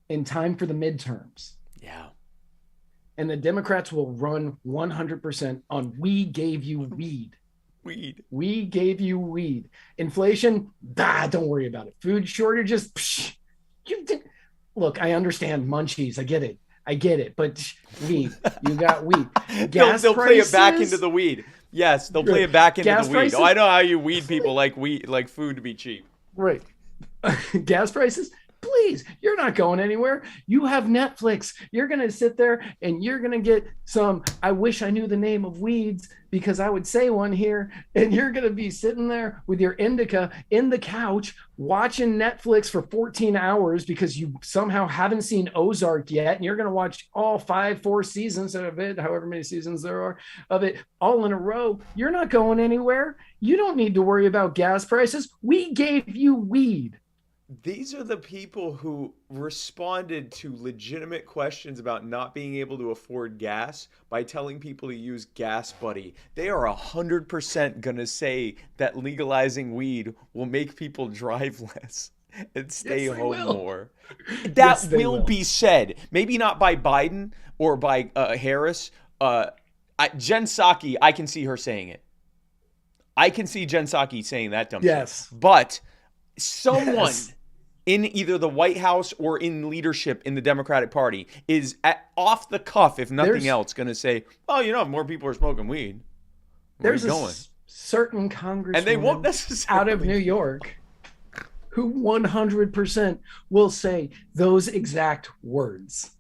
F: in time for the midterms.
D: Yeah.
F: And the Democrats will run 100% on we gave you weed. We gave you weed. Inflation, don't worry about it. Food shortages, look, I understand munchies. I get it. But weed, you got weed.
D: They'll play it back into the weed. Yes, they'll play it back into the weed. Prices? Oh, I know how you weed people like food to be cheap.
F: Right. Gas prices. Please, you're not going anywhere. You have Netflix. You're going to sit there and you're going to get some, I wish I knew the name of weeds because I would say one here. And you're going to be sitting there with your indica in the couch watching Netflix for 14 hours because you somehow haven't seen Ozark yet. And you're going to watch all 4 seasons of it, however many seasons there are of it, all in a row. You're not going anywhere. You don't need to worry about gas prices. We gave you weed.
D: These are the people who responded to legitimate questions about not being able to afford gas by telling people to use Gas Buddy. They are 100% going to say that legalizing weed will make people drive less and stay home more. That will be said. Maybe not by Biden or by Harris. Jen Psaki, I can see her saying it. I can see Jen Psaki saying that dumb shit. But someone in either the White House or in leadership in the Democratic Party is off the cuff, if nothing else, going to say, "Oh, if more people are smoking weed,
F: there's a certain congressman
D: and they won't necessarily
F: out of New York who 100% will say those exact words."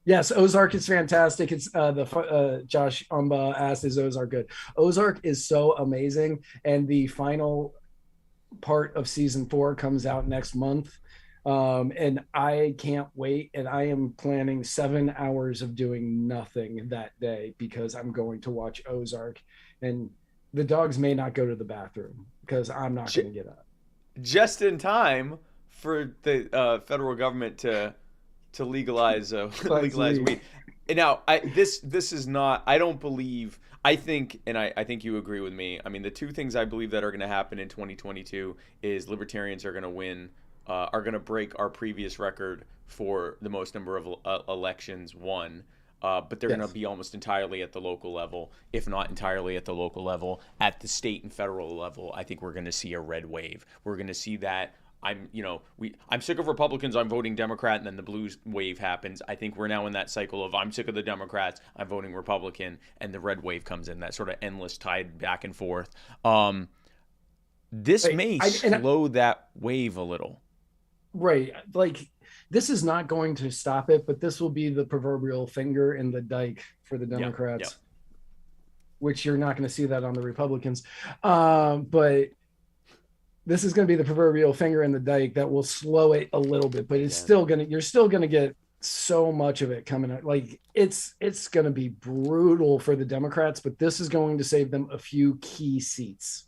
F: Yes, Ozark is fantastic. It's Josh Umba asked, "Is Ozark good?" Ozark is so amazing, and the final part of season 4 comes out next month, and I can't wait. And I am planning 7 hours of doing nothing that day because I'm going to watch Ozark, and the dogs may not go to the bathroom because I'm not going to get up
D: just in time for the federal government to to legalize legalize
F: weed.
D: weed. And now, this is not. I don't believe. I think, and I think you agree with me. I mean, the two things I believe that are going to happen in 2022 is libertarians are going to win, are going to break our previous record for the most number of elections won. But they're going to be almost entirely at the local level, if not entirely at the local level. At the state and federal level, I think we're going to see a red wave. We're going to see that. I'm sick of Republicans, I'm voting Democrat, and then the blue wave happens. I think we're now in that cycle of I'm sick of the Democrats, I'm voting Republican, and the red wave comes in, that sort of endless tide back and forth. This may slow that wave a little.
F: Right. Like, this is not going to stop it, but this will be the proverbial finger in the dike for the Democrats, which you're not going to see that on the Republicans. But this is going to be the proverbial finger in the dike that will slow it a little bit, but it's still going to, you're still going to get so much of it coming out. Like, it's going to be brutal for the Democrats, but this is going to save them a few key seats.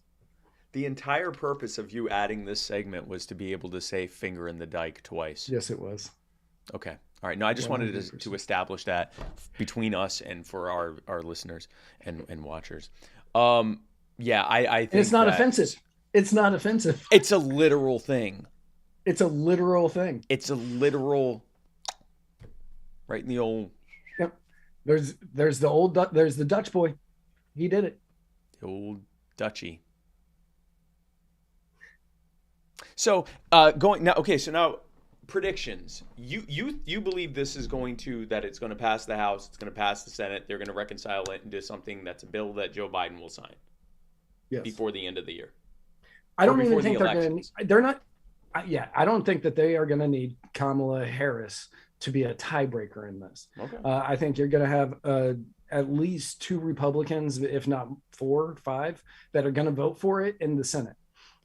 D: The entire purpose of you adding this segment was to be able to say finger in the dike twice.
F: Yes, it was.
D: Okay. All right. No, I just 100%. Wanted to establish that between us and for our listeners and watchers. I think
F: and it's not offensive. It's not offensive.
D: It's a literal thing.
F: It's a literal thing.
D: It's a literal, right in the old.
F: Yep. There's the Dutch boy. He did it.
D: The old Dutchie. So now predictions. You believe this is that it's going to pass the House, it's going to pass the Senate, they're going to reconcile it into something that's a bill that Joe Biden will sign before the end of the year.
F: I don't even think I don't think that they are going to need Kamala Harris to be a tiebreaker in this. Okay. I think you're going to have at least 2 Republicans, if not 4 or 5, that are going to vote for it in the Senate.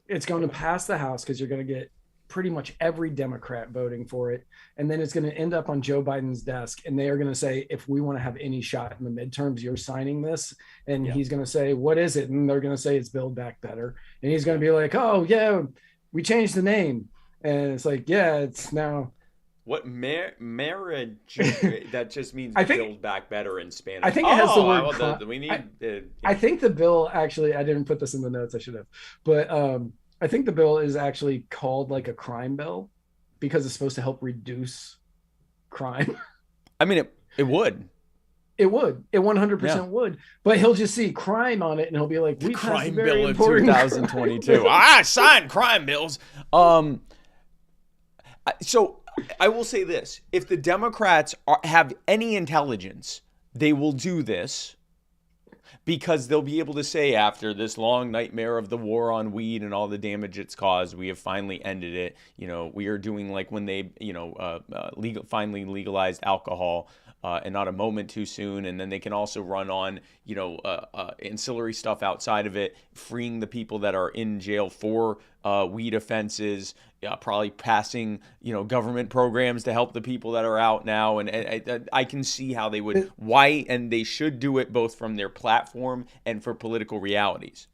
F: It's going to pass the House because you're going to get pretty much every Democrat voting for it. And then it's going to end up on Joe Biden's desk. And they are going to say, if we want to have any shot in the midterms, you're signing this. And he's going to say, what is it? And they're going to say it's Build Back Better. And he's going to be like, oh, yeah, we changed the name. And it's like, yeah, it's now.
D: What marriage? That just means Build Back Better in Spanish.
F: I think it has the word. I think the bill, actually, I didn't put this in the notes. I should have. But I think the bill is actually called like a crime bill because it's supposed to help reduce crime.
D: I mean, it would.
F: It would. It 100% would. But he'll just see crime on it and he'll be like,
D: "We crime bill of 2022. I signed crime bills." So I will say this: if the Democrats have any intelligence, they will do this. Because they'll be able to say, after this long nightmare of the war on weed and all the damage it's caused, we have finally ended it. We are doing like when they, finally legalized alcohol, and not a moment too soon. And then they can also run on, ancillary stuff outside of it, freeing the people that are in jail for weed offenses, probably passing, government programs to help the people that are out now. And I can see how they would, and they should do it both from their platform and for political realities.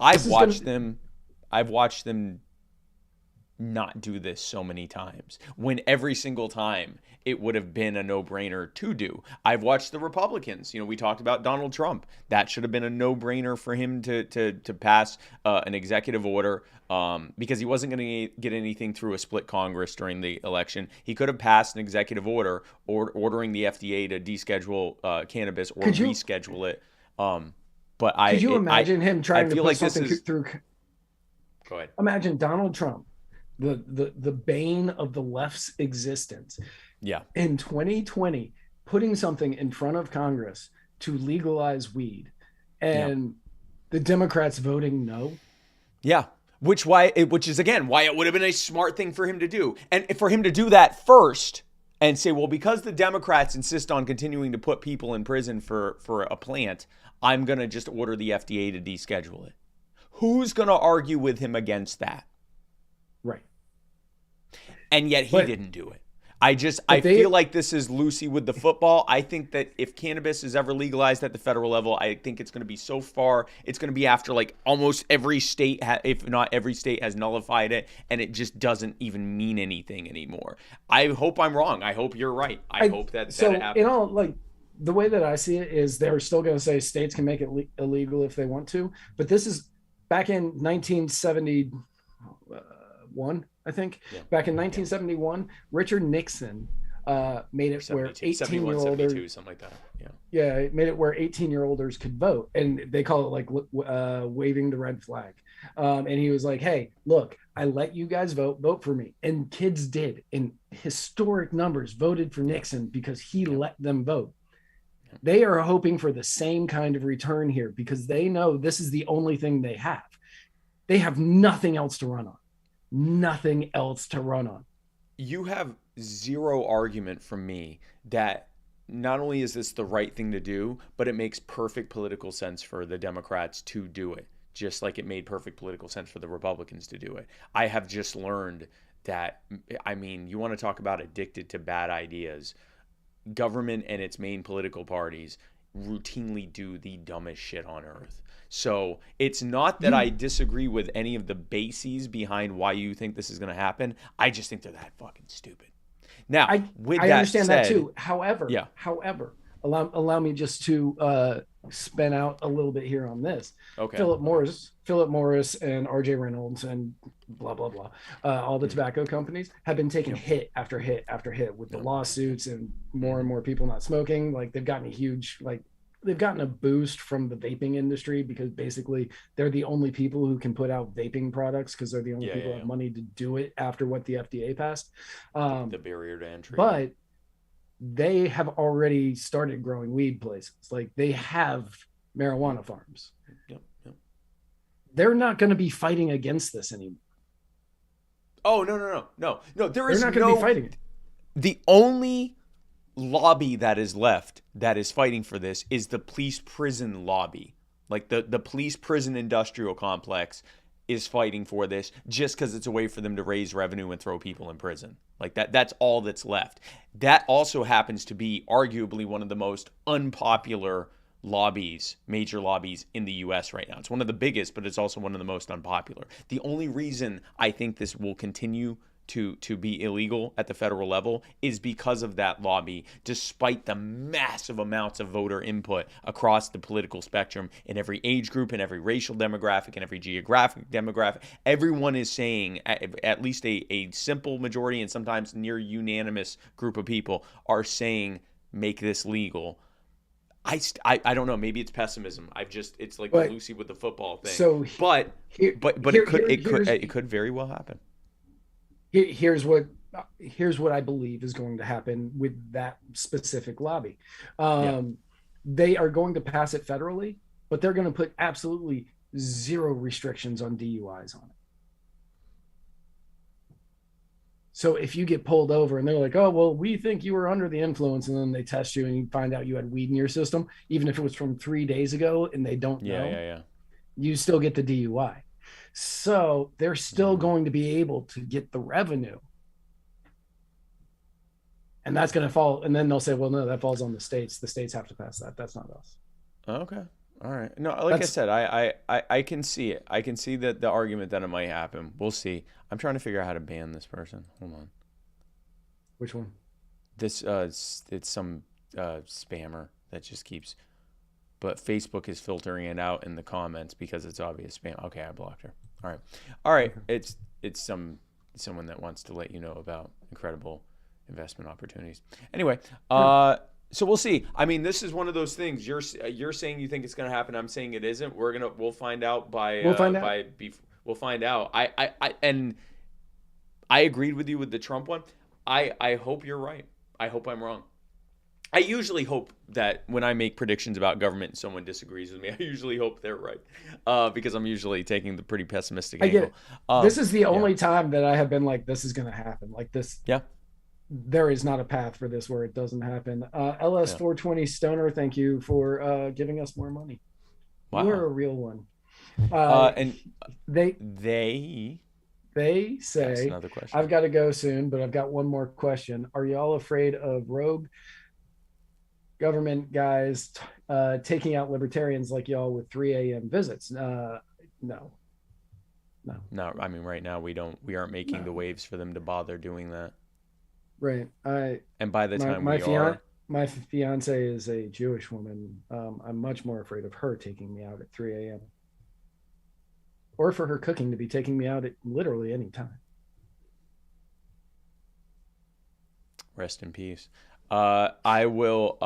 D: I've watched them not do this so many times, when every single time it would have been a no-brainer to do. I've watched the Republicans. We talked about Donald Trump. That should have been a no-brainer for him to pass an executive order, because he wasn't going to get anything through a split Congress during the election. He could have passed an executive order ordering the FDA to deschedule cannabis or reschedule it. But
F: could you imagine him trying to put something through?
D: Go ahead.
F: Imagine Donald Trump, the bane of the left's existence.
D: Yeah.
F: In 2020, putting something in front of Congress to legalize weed, and the Democrats voting no.
D: Yeah. Which is again why it would have been a smart thing for him to do. And for him to do that first and say, well, because the Democrats insist on continuing to put people in prison for a plant, I'm going to just order the FDA to deschedule it. Who's going to argue with him against that?
F: Right.
D: And yet he didn't do it. I feel like this is Lucy with the football. I think that if cannabis is ever legalized at the federal level, I think it's going to be so far. It's going to be after like almost every state, if not every state, has nullified it, and it just doesn't even mean anything anymore. I hope I'm wrong. I hope you're right. I hope that happens.
F: You know, like the way that I see it is they're still going to say states can make it illegal if they want to, but this is back in 1971. I think back in 1971, Richard Nixon made it where 18-year-olders,
D: something like that.
F: It made it where 18-year-olders could vote, and they call it like waving the red flag. And he was like, "Hey, look, I let you guys vote for me," and kids did, in historic numbers, voted for Nixon because he let them vote. They are hoping for the same kind of return here because they know this is the only thing they have. They have nothing else to run on. Nothing else to run on.
D: You have zero argument from me that not only is this the right thing to do, but it makes perfect political sense for the Democrats to do it, just like it made perfect political sense for the Republicans to do it. I have just learned that, I mean, you want to talk about addicted to bad ideas. Government and its main political parties routinely do the dumbest shit on earth. So it's not that I disagree with any of the bases behind why you think this is going to happen. I just think they're that fucking stupid. Now, I
F: understand that too. However, allow me just to spin out a little bit here on this.
D: Okay.
F: Philip Morris and RJ Reynolds and blah, blah, blah. All the tobacco companies have been taking hit after hit after hit with the lawsuits and more and more people not smoking. Like they've gotten a boost from the vaping industry because basically they're the only people who can put out vaping products because they're the only people who have money to do it after what the FDA passed.
D: The barrier to entry.
F: But they have already started growing weed places. Like they have marijuana farms.
D: Yep.
F: They're not going to be fighting against this anymore.
D: Oh, no. They're not going to be fighting it. The only lobby that is left that is fighting for this is the police prison lobby. Like the police prison industrial complex is fighting for this just because it's a way for them to raise revenue and throw people in prison. Like that's all that's left. That also happens to be arguably one of the most unpopular lobbies, major lobbies in the US right now. It's one of the biggest, but it's also one of the most unpopular. The only reason I think this will continue to be illegal at the federal level is because of that lobby, despite the massive amounts of voter input across the political spectrum in every age group, in every racial demographic, in every geographic demographic. Everyone is saying, at least a simple majority and sometimes near unanimous group of people are saying, make this legal. I don't know. Maybe it's pessimism. It's like Lucy with the football thing.
F: So,
D: but it could very well happen.
F: Here's what I believe is going to happen with that specific lobby. They are going to pass it federally, but they're going to put absolutely zero restrictions on DUIs on it. So if you get pulled over and they're like, "Oh, well, we think you were under the influence," and then they test you and you find out you had weed in your system, even if it was from 3 days ago and they don't know, you still get the DUI. So they're still going to be able to get the revenue. And that's going to fall. And then they'll say, well, no, that falls on the states. The states have to pass that. That's not us.
D: Okay. All right. No, like I said, I can see it. I can see that the argument that it might happen. We'll see. I'm trying to figure out how to ban this person. Hold on.
F: Which one?
D: This it's some spammer that just keeps, but Facebook is filtering it out in the comments because it's obvious spam. Okay, I blocked her. All right. Okay. It's someone that wants to let you know about incredible investment opportunities. Anyway, so we'll see. I mean, this is one of those things. You're saying you think it's going to happen. I'm saying it isn't. We'll find out We'll find out. I agreed with you with the Trump one. I hope you're right. I hope I'm wrong. I usually hope that when I make predictions about government and someone disagrees with me, I usually hope they're right, because I'm usually taking the pretty pessimistic angle.
F: Get it. This is the only time that I have been like, this is going to happen. Like this. Yeah. There is not a path for this where it doesn't happen. LS420 Stoner, thank you for giving us more money.
D: Wow.
F: You're a real one.
D: And they
F: They
D: That's
F: say,
D: another question.
F: I've got to go soon, but I've got one more question. Are y'all afraid of rogue government guys taking out libertarians like y'all with 3 a.m. visits? No.
D: No, I mean, right now we aren't making the waves for them to bother doing that.
F: Right.
D: And by the time we are,
F: my fiance is a Jewish woman. I'm much more afraid of her taking me out at 3 a.m. or for her cooking to be taking me out at literally any time.
D: rest in peace. I will.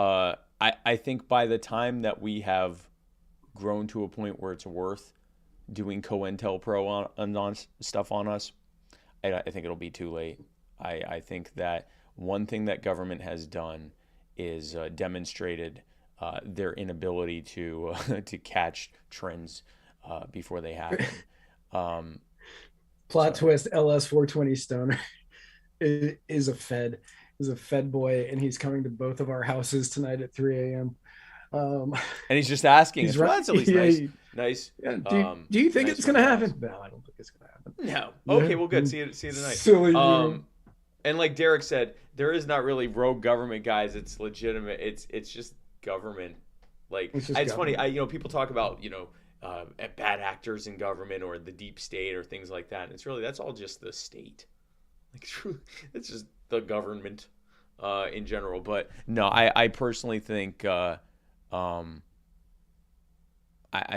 D: I think by the time that we have grown to a point where it's worth doing COINTELPRO on stuff on us, I think it'll be too late. I think that one thing that government has done is demonstrated their inability to to catch trends before they happen.
F: Plot twist: LS 420 Stoner is a Fed. Is a Fed boy, and he's coming to both of our houses tonight at 3 a.m.
D: And he's just asking. Well, that's at least nice. Nice.
F: Yeah. Do you think
D: nice
F: it's going to happen? No, I don't think it's going to happen.
D: No. Okay. Well, good. See you tonight.
F: Silly.
D: And like Derek said, there is not really rogue government, guys. It's legitimate. It's just government. Like it's funny. People talk about bad actors in government or the deep state or things like that. And it's really that's all just the state. Like it's just the government in general. But no, I personally think I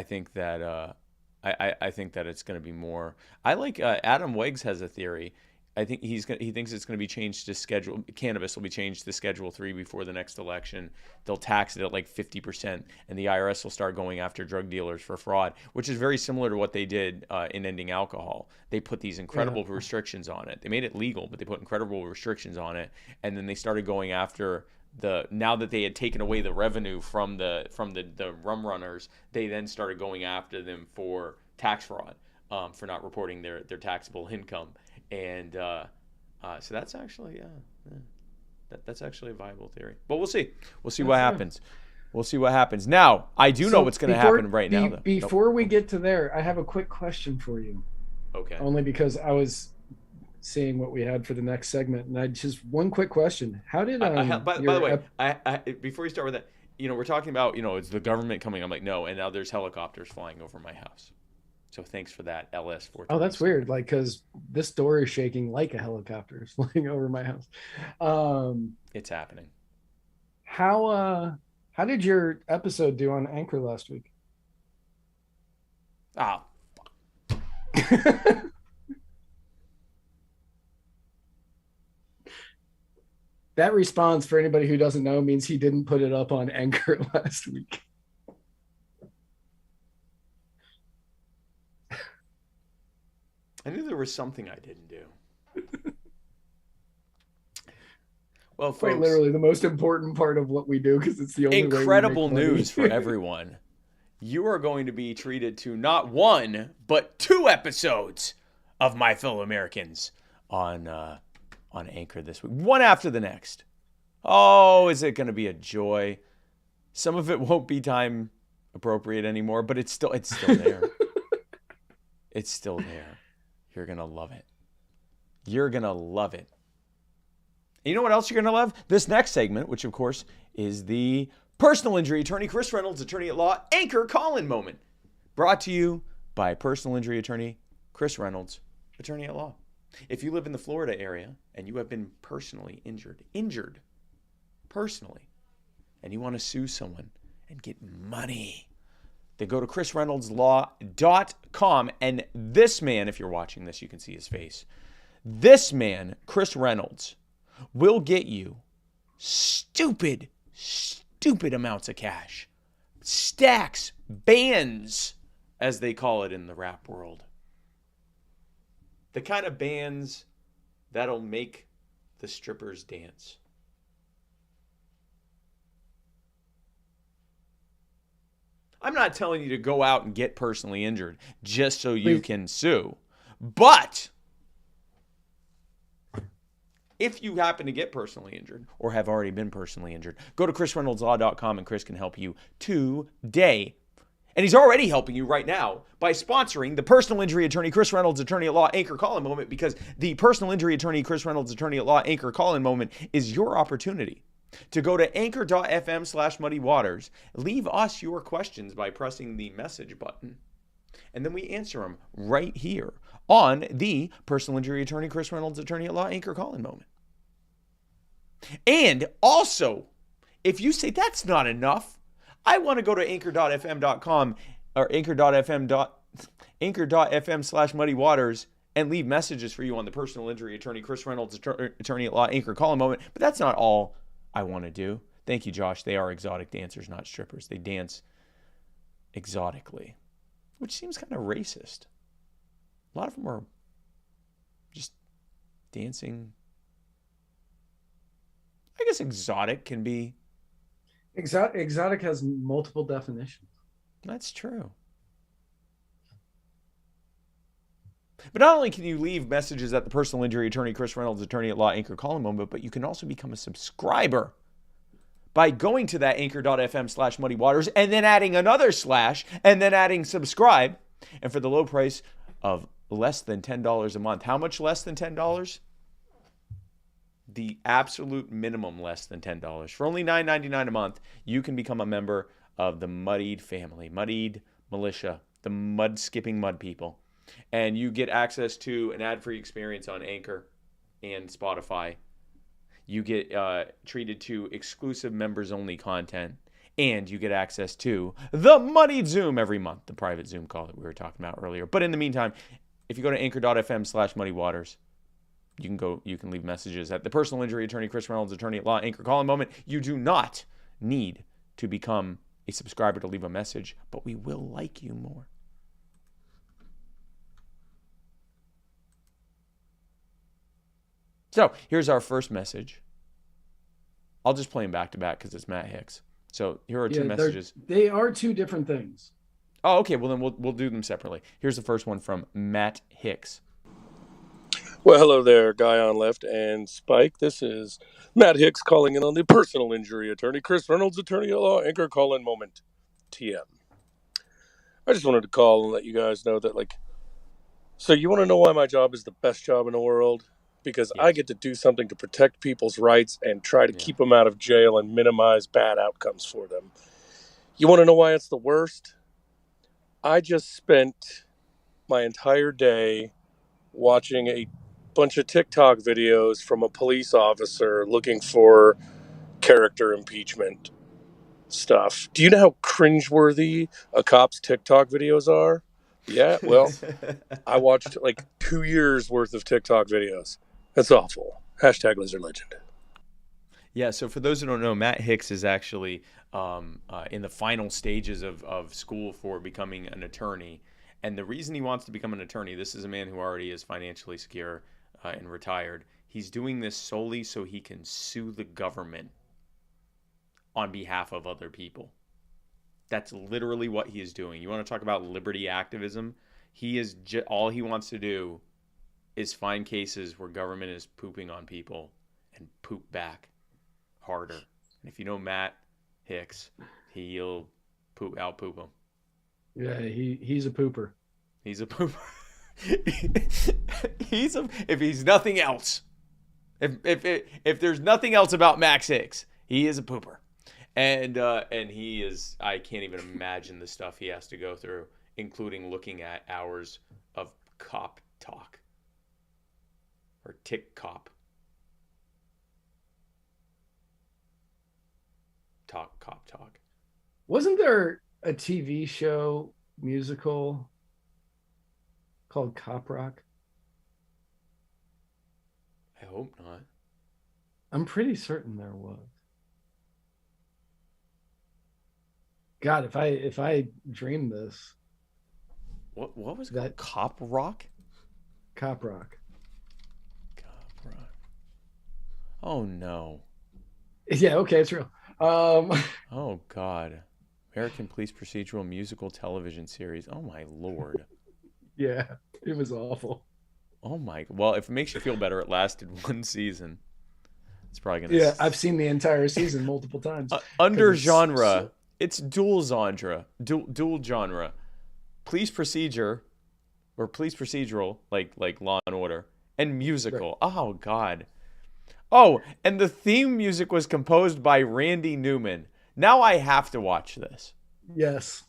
D: think that I think that it's going to be more. I like Adam Weggs has a theory. I think he thinks it's going to be changed to schedule. Cannabis will be changed to Schedule 3 before the next election. They'll tax it at like 50%, and the IRS will start going after drug dealers for fraud, which is very similar to what they did in ending alcohol. They put these incredible restrictions on it. They made it legal, but they put incredible restrictions on it, and then they started going after now that they had taken away the revenue from the rum runners, they then started going after them for tax fraud, for not reporting their taxable income. And so that's actually that's actually a viable theory. But we'll see. We'll see what happens. We'll see what happens. Now, I do know what's going to happen right now. Though.
F: Before we get to there, I have a quick question for you.
D: Okay.
F: Only because I was seeing what we had for the next segment, and I just one quick question: how did
D: by the way, I before you start with that, we're talking about it's the government coming. I'm like, no, and now there's helicopters flying over my house. So thanks for that, LS 420.
F: Oh, that's weird. Like, because this door is shaking like a helicopter is flying over my house.
D: It's happening.
F: How did your episode do on Anchor last week?
D: Oh.
F: That response, for anybody who doesn't know, means he didn't put it up on Anchor last week.
D: I knew there was something I didn't do. Well, folks,
F: quite literally the most important part of what we do, because it's the only
D: incredible news for everyone. You are going to be treated to not one, but 2 episodes of My Fellow Americans on Anchor this week, one after the next. Oh, is it going to be a joy? Some of it won't be time appropriate anymore, but it's still there. It's still there. You're going to love it. You're going to love it. And you know what else you're going to love? This next segment, which of course is the personal injury attorney, Chris Reynolds, attorney at law, Anchor call-in moment. Brought to you by personal injury attorney, Chris Reynolds, attorney at law. If you live in the Florida area and you have been personally injured personally, and you want to sue someone and get money, then go to chrisreynoldslaw.com. And this man, if you're watching this, you can see his face. This man, Chris Reynolds, will get you stupid amounts of cash. Stacks, bands, as they call it in the rap world. The kind of bands that'll make the strippers dance. I'm not telling you to go out and get personally injured just so you can sue. But if you happen to get personally injured or have already been personally injured, go to chrisreynoldslaw.com and Chris can help you today. And he's already helping you right now by sponsoring the personal injury attorney, Chris Reynolds, attorney at law, anchor call-in moment, because the personal injury attorney, Chris Reynolds, attorney at law, anchor call-in moment is your opportunity to go to anchor.fm/muddywaters, leave us your questions by pressing the message button, and then we answer them right here on the personal injury attorney, Chris Reynolds, attorney at law, anchor call-in moment. And also, if you say that's not enough, I want to go to anchor.fm.com or anchor.fm/muddywaters and leave messages for you on the personal injury attorney, Chris Reynolds, attorney at law, anchor call-in moment. But that's not all I want to do. Thank you, Josh. They are exotic dancers, not strippers. They dance exotically, which seems kind of racist. A lot of them are just dancing. I guess exotic can be.
F: Exotic has multiple definitions.
D: That's true. But not only can you leave messages at the personal injury attorney, Chris Reynolds, attorney at law, anchor call-in moment, but you can also become a subscriber by going to that anchor.fm/muddywaters and then adding another slash and then adding subscribe. And for the low price of less than $10 a month. How much less than $10? The absolute minimum less than $10. For only $9.99 a month, you can become a member of the Muddied family, Muddied militia, the mud-skipping mud people. And you get access to an ad-free experience on Anchor and Spotify. You get treated to exclusive members-only content. And you get access to the Muddied Zoom every month, the private Zoom call that we were talking about earlier. But in the meantime, if you go to anchor.fm/muddywaters, you can leave messages at the personal injury attorney, Chris Reynolds, attorney at law, anchor call-in moment. You do not need to become a subscriber to leave a message, but we will like you more. So here's our first message. I'll just play them back to back because it's Matt Hicks. So here are two messages.
F: They are two different things.
D: Oh, okay. Well, then we'll do them separately. Here's the first one from Matt Hicks.
G: Well, hello there, Guy on Left and Spike. This is Matt Hicks calling in on the personal injury attorney, Chris Reynolds, attorney at law, anchor call-in moment, TM. I just wanted to call and let you guys know that, so you want to know why my job is the best job in the world? Because I get to do something to protect people's rights and try to keep them out of jail and minimize bad outcomes for them. You want to know why it's the worst? I just spent my entire day watching a bunch of TikTok videos from a police officer looking for character impeachment stuff. Do you know how cringeworthy a cop's TikTok videos are? Yeah, well, I watched 2 years worth of TikTok videos. That's awful. Hashtag Lizard Legend.
D: Yeah, so for those who don't know, Matt Hicks is actually in the final stages of school for becoming an attorney. And the reason he wants to become an attorney, this is a man who already is financially secure and retired. He's doing this solely so he can sue the government on behalf of other people. That's literally what he is doing. You want to talk about liberty activism? He is all he wants to do is find cases where government is pooping on people and poop back harder. And if you know Matt Hicks, he'll out-poop them.
F: Yeah, he's a pooper.
D: He's a pooper. If he's nothing else, if there's nothing else about Max Hicks, he is a pooper. And he is, I can't even imagine the stuff he has to go through, including looking at hours of cop talk. Or tick cop. Cop talk.
F: Wasn't there a TV show musical called Cop Rock?
D: I hope not.
F: I'm pretty certain there was. God, if I dreamed this.
D: What was that? Cop Rock?
F: Cop Rock.
D: Oh no.
F: Yeah, okay, it's real.
D: Oh God. American Police Procedural Musical Television Series. Oh my Lord.
F: Yeah, it was awful.
D: Oh my. Well, if it makes you feel better, it lasted one season. It's probably gonna.
F: Yeah, I've seen the entire season multiple times.
D: Under genre, It's dual genre. Dual genre. Police procedure, or police procedural, like Law and Order, and musical.
F: Right.
D: Oh God. Oh, and the theme music was composed by Randy Newman. Now I have to watch this.
F: Yes.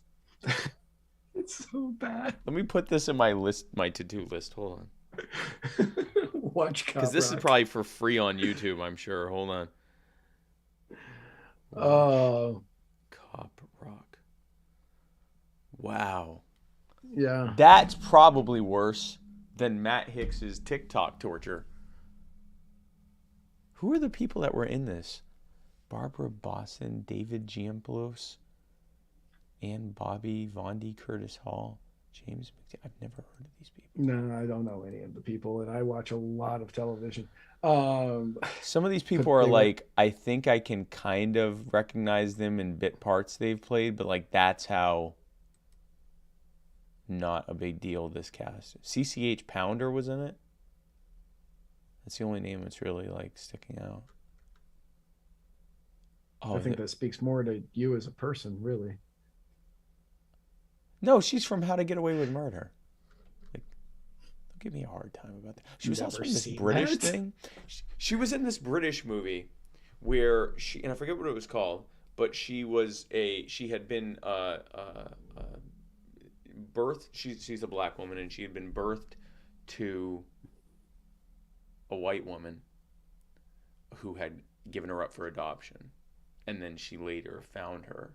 F: It's so bad.
D: Let me put this in my to-do list. Hold on.
F: Watch Cop
D: Because this is
F: Rock.
D: probably for free on YouTube, I'm sure. Hold on.
F: Oh.
D: Cop Rock. Wow.
F: Yeah.
D: That's probably worse than Matt Hicks's TikTok torture. Who are the people that were in this? Barbara Bosson, David Giampoulos, Ann Bobby, Vondi Curtis Hall, James McDaniel. I've never heard of these people.
F: No, I don't know any of the people, and I watch a lot of television.
D: Some of these people are like, I think I can kind of recognize them in bit parts they've played, but like that's how not a big deal this cast. CCH Pounder was in it. That's the only name that's really like sticking out. Oh,
F: I think that speaks more to you as a person, really.
D: No, she's from How to Get Away with Murder. Like, don't give me a hard time about that. She was also in this British thing. She was in this British movie where she, and I forget what it was called, but she had been birthed. She's a black woman, and she had been birthed to a white woman who had given her up for adoption, and then she later found her,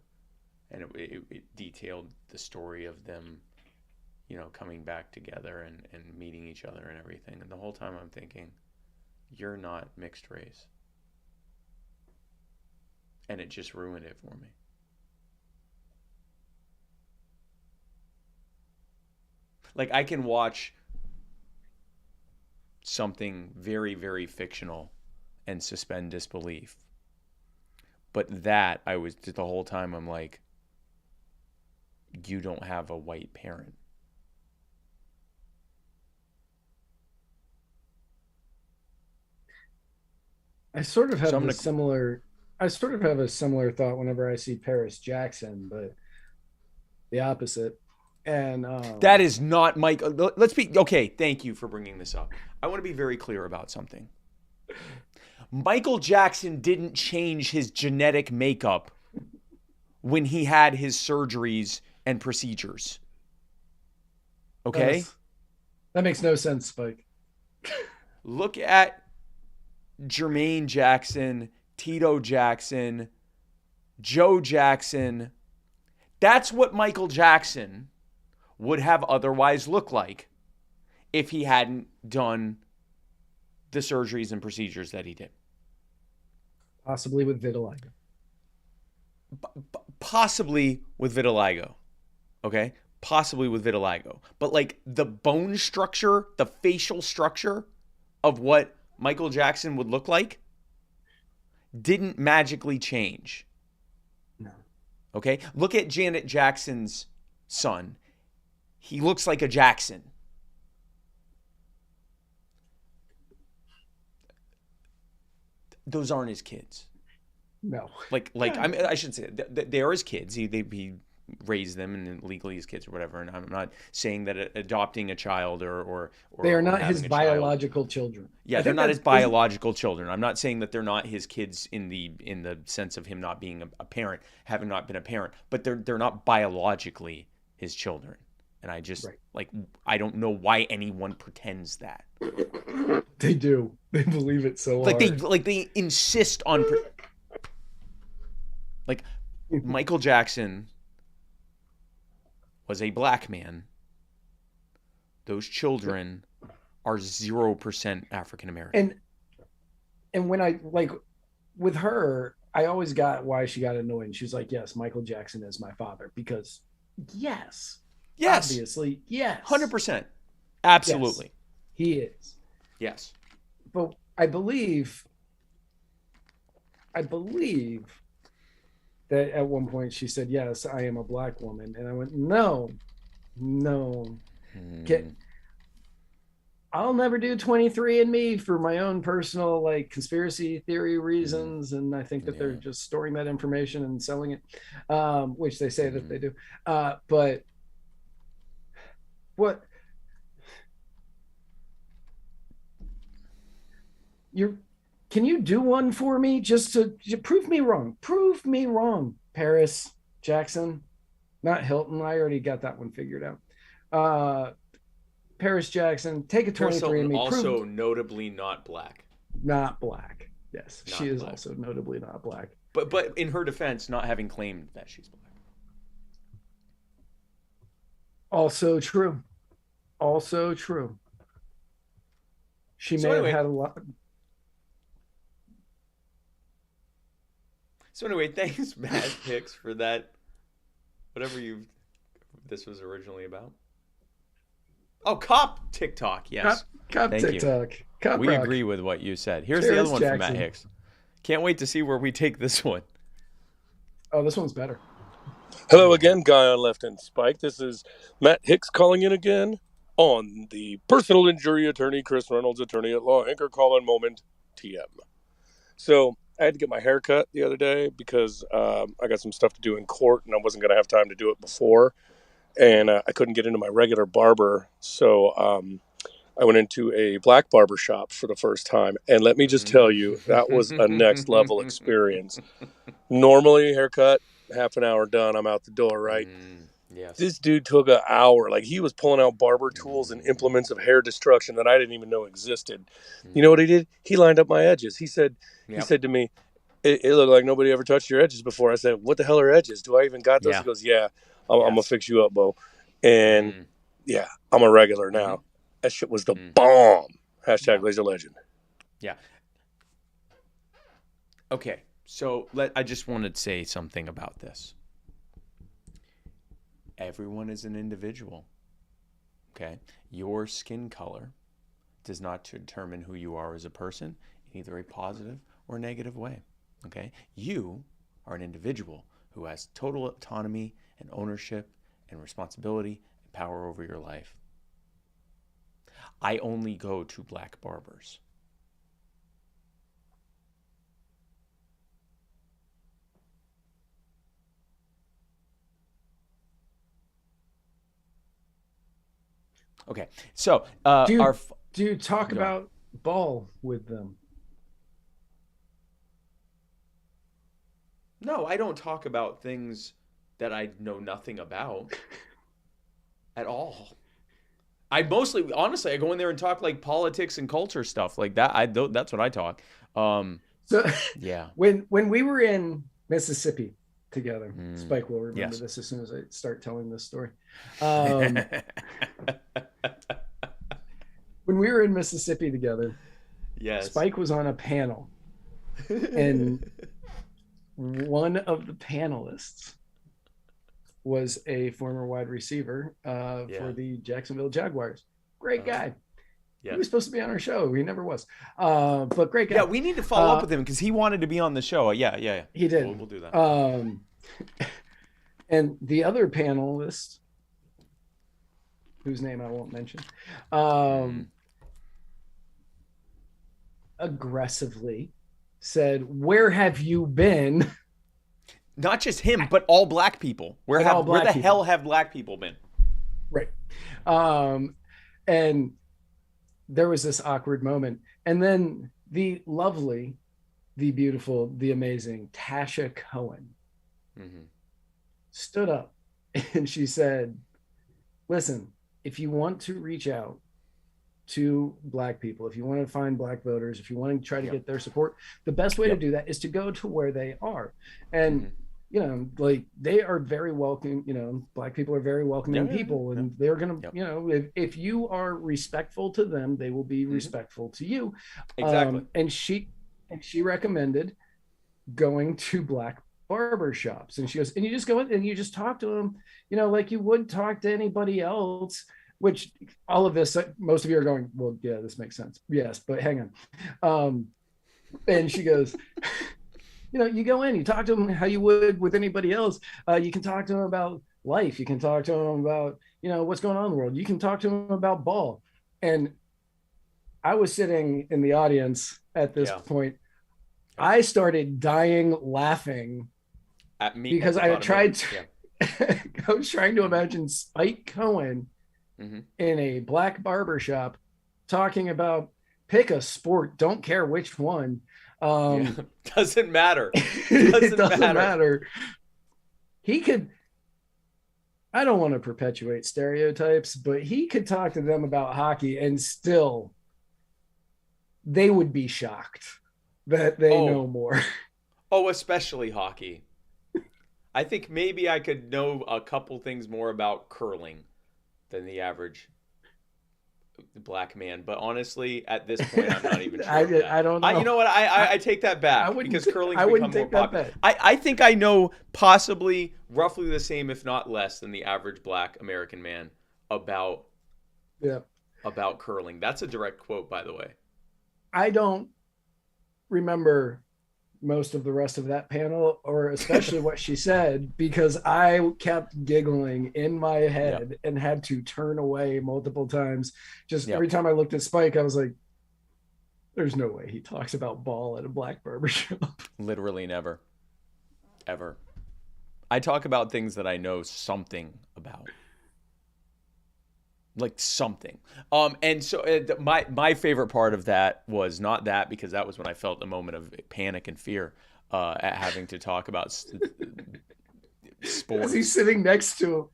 D: and it detailed the story of them, you know, coming back together and meeting each other and everything. And the whole time I'm thinking, you're not mixed race, and it just ruined it for me. Like, I can watch something very, very fictional and suspend disbelief. But that, I was, the whole time, I'm like, you don't have a white parent.
F: I sort of have a similar thought whenever I see Paris Jackson, but the opposite. And
D: that is not Mike. Let's be okay. Thank you for bringing this up. I want to be very clear about something. Michael Jackson didn't change his genetic makeup when he had his surgeries and procedures. Okay?
F: That makes no sense, Spike.
D: Look at Jermaine Jackson, Tito Jackson, Joe Jackson. That's what Michael Jackson would have otherwise looked like if he hadn't done the surgeries and procedures that he did.
F: Possibly with vitiligo.
D: Possibly with vitiligo. Okay? Possibly with vitiligo. But like the bone structure, the facial structure of what Michael Jackson would look like didn't magically change.
F: No.
D: Okay? Look at Janet Jackson's son. He looks like a Jackson. Those aren't his kids.
F: No.
D: Like I mean, I shouldn't say that. They are his kids. He raised them and legally his kids or whatever. And I'm not saying that adopting a child or
F: they are not his biological children.
D: Yeah, they're not his biological children. I'm not saying that they're not his kids in the sense of him not being a parent, having not been a parent, but they're not biologically his children. And I just I don't know why anyone pretends that.
F: They do. They believe it so hard.
D: They insist on like Michael Jackson was a black man. Those children are 0% African American.
F: And when I with her, I always got why she got annoyed. And she's like, "Yes, Michael Jackson is my father." Because yes. Obviously, yes.
D: 100%. Absolutely.
F: Yes, he is.
D: Yes.
F: But I believe that at one point she said, "Yes, I am a black woman." And I went, no. I'll never do 23andMe for my own personal like conspiracy theory reasons, and I think that they're just storing that information and selling it, which they say that they do. But what can you do one for me just to prove me wrong? Prove me wrong, Paris Jackson, not Hilton. I already got that one figured out. Paris Jackson, take a 23andMe.
D: Also notably not black.
F: Not black. Yes,
D: not
F: she is
D: black.
F: also notably not black.
D: But in her defense, not having claimed that she's black.
F: Also true. Also true. She may have had a lot.
D: So anyway, thanks, Matt Hicks, for that. Whatever this was originally about. Oh, cop TikTok, yes.
F: Cop
D: Thank
F: TikTok.
D: You.
F: Cop
D: we
F: rock.
D: agree with what you said. Here's
F: Paris
D: the other one
F: Jackson.
D: from Matt Hicks. Can't wait to see where we take this one.
F: Oh, this one's better.
G: Hello again, Guy on Left and Spike. This is Matt Hicks calling in again on the personal injury attorney, Chris Reynolds, attorney at law, anchor call-in moment, TM. So I had to get my hair cut the other day because I got some stuff to do in court and I wasn't going to have time to do it before. And I couldn't get into my regular barber. So I went into a black barber shop for the first time. And let me just tell you, that was a next level experience. Normally, haircut, half an hour done, I'm out the door, right?
D: Yes.
G: This dude took an hour. Like, he was pulling out barber tools and implements of hair destruction that I didn't even know existed. You know what he did? He lined up my edges. He said to me, it looked like nobody ever touched your edges before. I said, what the hell are edges? Do I even got those?
D: Yeah.
G: He goes, yeah, I'm going to fix you up, Bo. And yeah, I'm a regular now. That shit was the bomb. Hashtag Laser Legend.
D: Yeah. Okay. So I just wanted to say something about this. Everyone is an individual. Okay. Your skin color does not determine who you are as a person in either a positive or negative way. Okay. You are an individual who has total autonomy and ownership and responsibility and power over your life. I only go to black barbers. Okay, so
F: do you talk about ball with them?
D: No, I don't talk about things that I know nothing about at all. I mostly, honestly, I go in there and talk like politics and culture stuff like that. That's what I talk.
F: So
D: yeah,
F: when we were in Mississippi together, Spike will remember this as soon as I start telling this story. When we were in Mississippi together, Spike was on a panel, and one of the panelists was a former wide receiver for the Jacksonville Jaguars. Great guy. He was supposed to be on our show. He never was. But great guy.
D: Yeah, we need to follow up with him because he wanted to be on the show. Yeah.
F: He did.
D: We'll do that.
F: And the other panelist, whose name I won't mention, aggressively said, "Where have you been?"
D: Not just him, but all black people. Where the hell have black people been?
F: Right. And there was this awkward moment. And then the lovely, the beautiful, the amazing Tasha Cohen stood up and she said, listen, if you want to reach out to black people, if you want to find black voters, if you want to try to get their support, the best way to do that is to go to where they are. And you know, like they are very welcome, you know, black people are very welcoming people and they're going to, you know, if you are respectful to them, they will be respectful to you.
D: Exactly.
F: And she recommended going to black barber shops. And she goes, and you just go in and you just talk to them, you know, like you would talk to anybody else, which all of this, most of you are going, well, yeah, this makes sense. Yes, but hang on. And she goes, you know, you go in, you talk to them how you would with anybody else. You can talk to them about life. You can talk to them about, you know, what's going on in the world. You can talk to them about ball. And I was sitting in the audience at this
D: Yeah.
F: point. I started dying laughing
D: At me
F: because
D: at
F: I
D: the
F: had
D: thought of
F: tried
D: him.
F: to, I was trying to imagine Spike Cohen
D: Mm-hmm.
F: in a black barbershop talking about pick a sport, don't care which one.
D: Yeah. Doesn't matter.
F: It doesn't matter. He could, I don't want to perpetuate stereotypes, but he could talk to them about hockey and still they would be shocked that they know more.
D: Oh, especially hockey. I think maybe I could know a couple things more about curling than the average black man. But honestly, at this point, I'm not even sure.
F: I don't know.
D: You know what? I take that back because curling's become more popular. I think I know possibly roughly the same, if not less, than the average black American man about curling. That's a direct quote, by the way.
F: I don't remember most of the rest of that panel, or especially what she said, because I kept giggling in my head and had to turn away multiple times. Just every time I looked at Spike, I was like, there's no way he talks about ball at a black barbershop.
D: Literally never. Ever. I talk about things that I know something about. Like something. And so my favorite part of that was not that, because that was when I felt a moment of panic and fear at having to talk about sports.
F: Is he sitting next to him?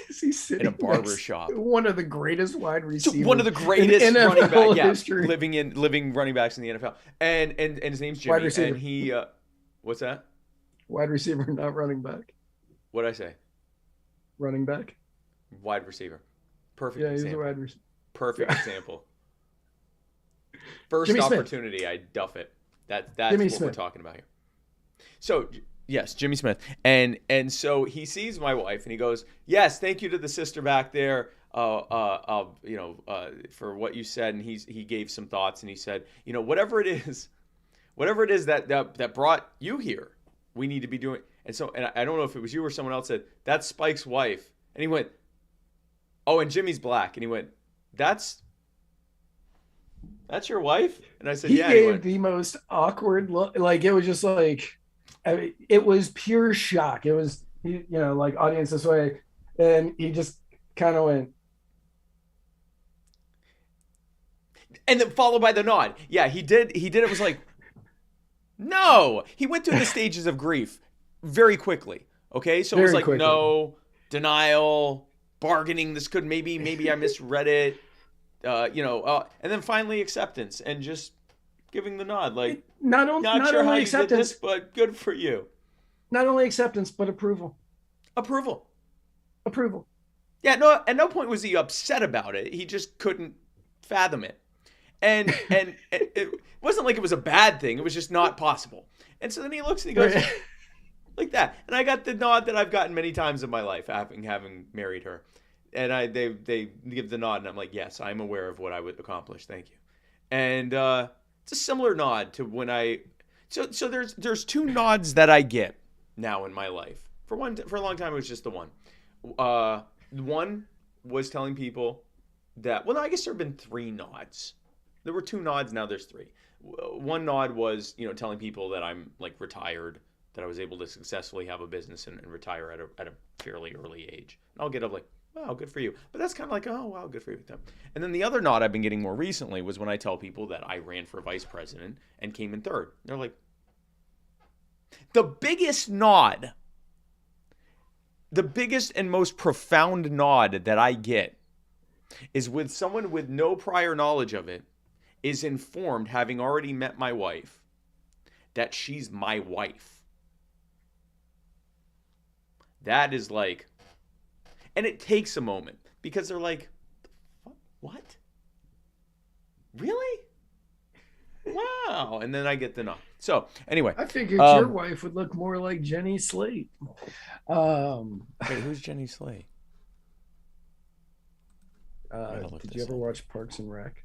F: Is he sitting
D: in a barber shop?
F: One of the greatest wide receivers.
D: One of the greatest running back,
F: history.
D: living running backs in the NFL. And his name's Jimmy.
F: Wide receiver.
D: And he what's that?
F: Wide receiver, not running back.
D: What'd I say?
F: Running back.
D: Wide receiver. Perfect
F: Yeah,
D: example.
F: he's a wide receiver.
D: Perfect example. First
F: Jimmy
D: opportunity, Smith. I duff it. That's
F: Jimmy
D: what
F: Smith.
D: we're talking about here. So yes, Jimmy Smith, and so he sees my wife and he goes, "Yes, thank you to the sister back there, for what you said." And he gave some thoughts and he said, whatever it is that brought you here, we need to be doing. And so, and I don't know if it was you or someone else said, "That's Spike's wife," and he went, "Oh, and Jimmy's black," and he went, "That's your wife?" And I said,
F: he
D: "Yeah."
F: gave the most awkward look. Like, it was just like, it was pure shock. It was, like, audience this way, and he just kind of went,
D: and then followed by the nod. Yeah, he did. It was like, no. He went through the stages of grief very quickly. Okay, so it was like, no, denial, bargaining. This could maybe I misread it. And then finally acceptance and just giving the nod. Like,
F: not
D: sure
F: only
D: how
F: acceptance,
D: you did this, but good for you.
F: Not only acceptance, but approval.
D: Approval.
F: Yeah,
D: no. At no point was he upset about it. He just couldn't fathom it. And it wasn't like it was a bad thing. It was just not possible. And so then he looks and he goes like that. And I got the nod that I've gotten many times in my life, having married her. And they give the nod, and I'm like, yes, I'm aware of what I would accomplish. Thank you. And it's a similar nod to when so there's two nods that I get now in my life. For a long time, it was just the one. One was telling people that, well, no, I guess there have been three nods. There were two nods, now there's three. One nod was, telling people that I'm like retired, that I was able to successfully have a business and retire at a fairly early age. And I'll get up like, wow, good for you. But that's kind of like, oh, wow, good for you. And then the other nod I've been getting more recently was when I tell people that I ran for vice president and came in third. They're like, the biggest nod, the biggest and most profound nod that I get is with someone with no prior knowledge of it is informed, having already met my wife, that she's my wife. That is like, and it takes a moment because they're like, what? Really? Wow. And then I get the nod. So anyway.
F: I figured your wife would look more like Jenny Slate.
D: Wait, who's Jenny Slate?
F: Did you ever watch Parks and Rec?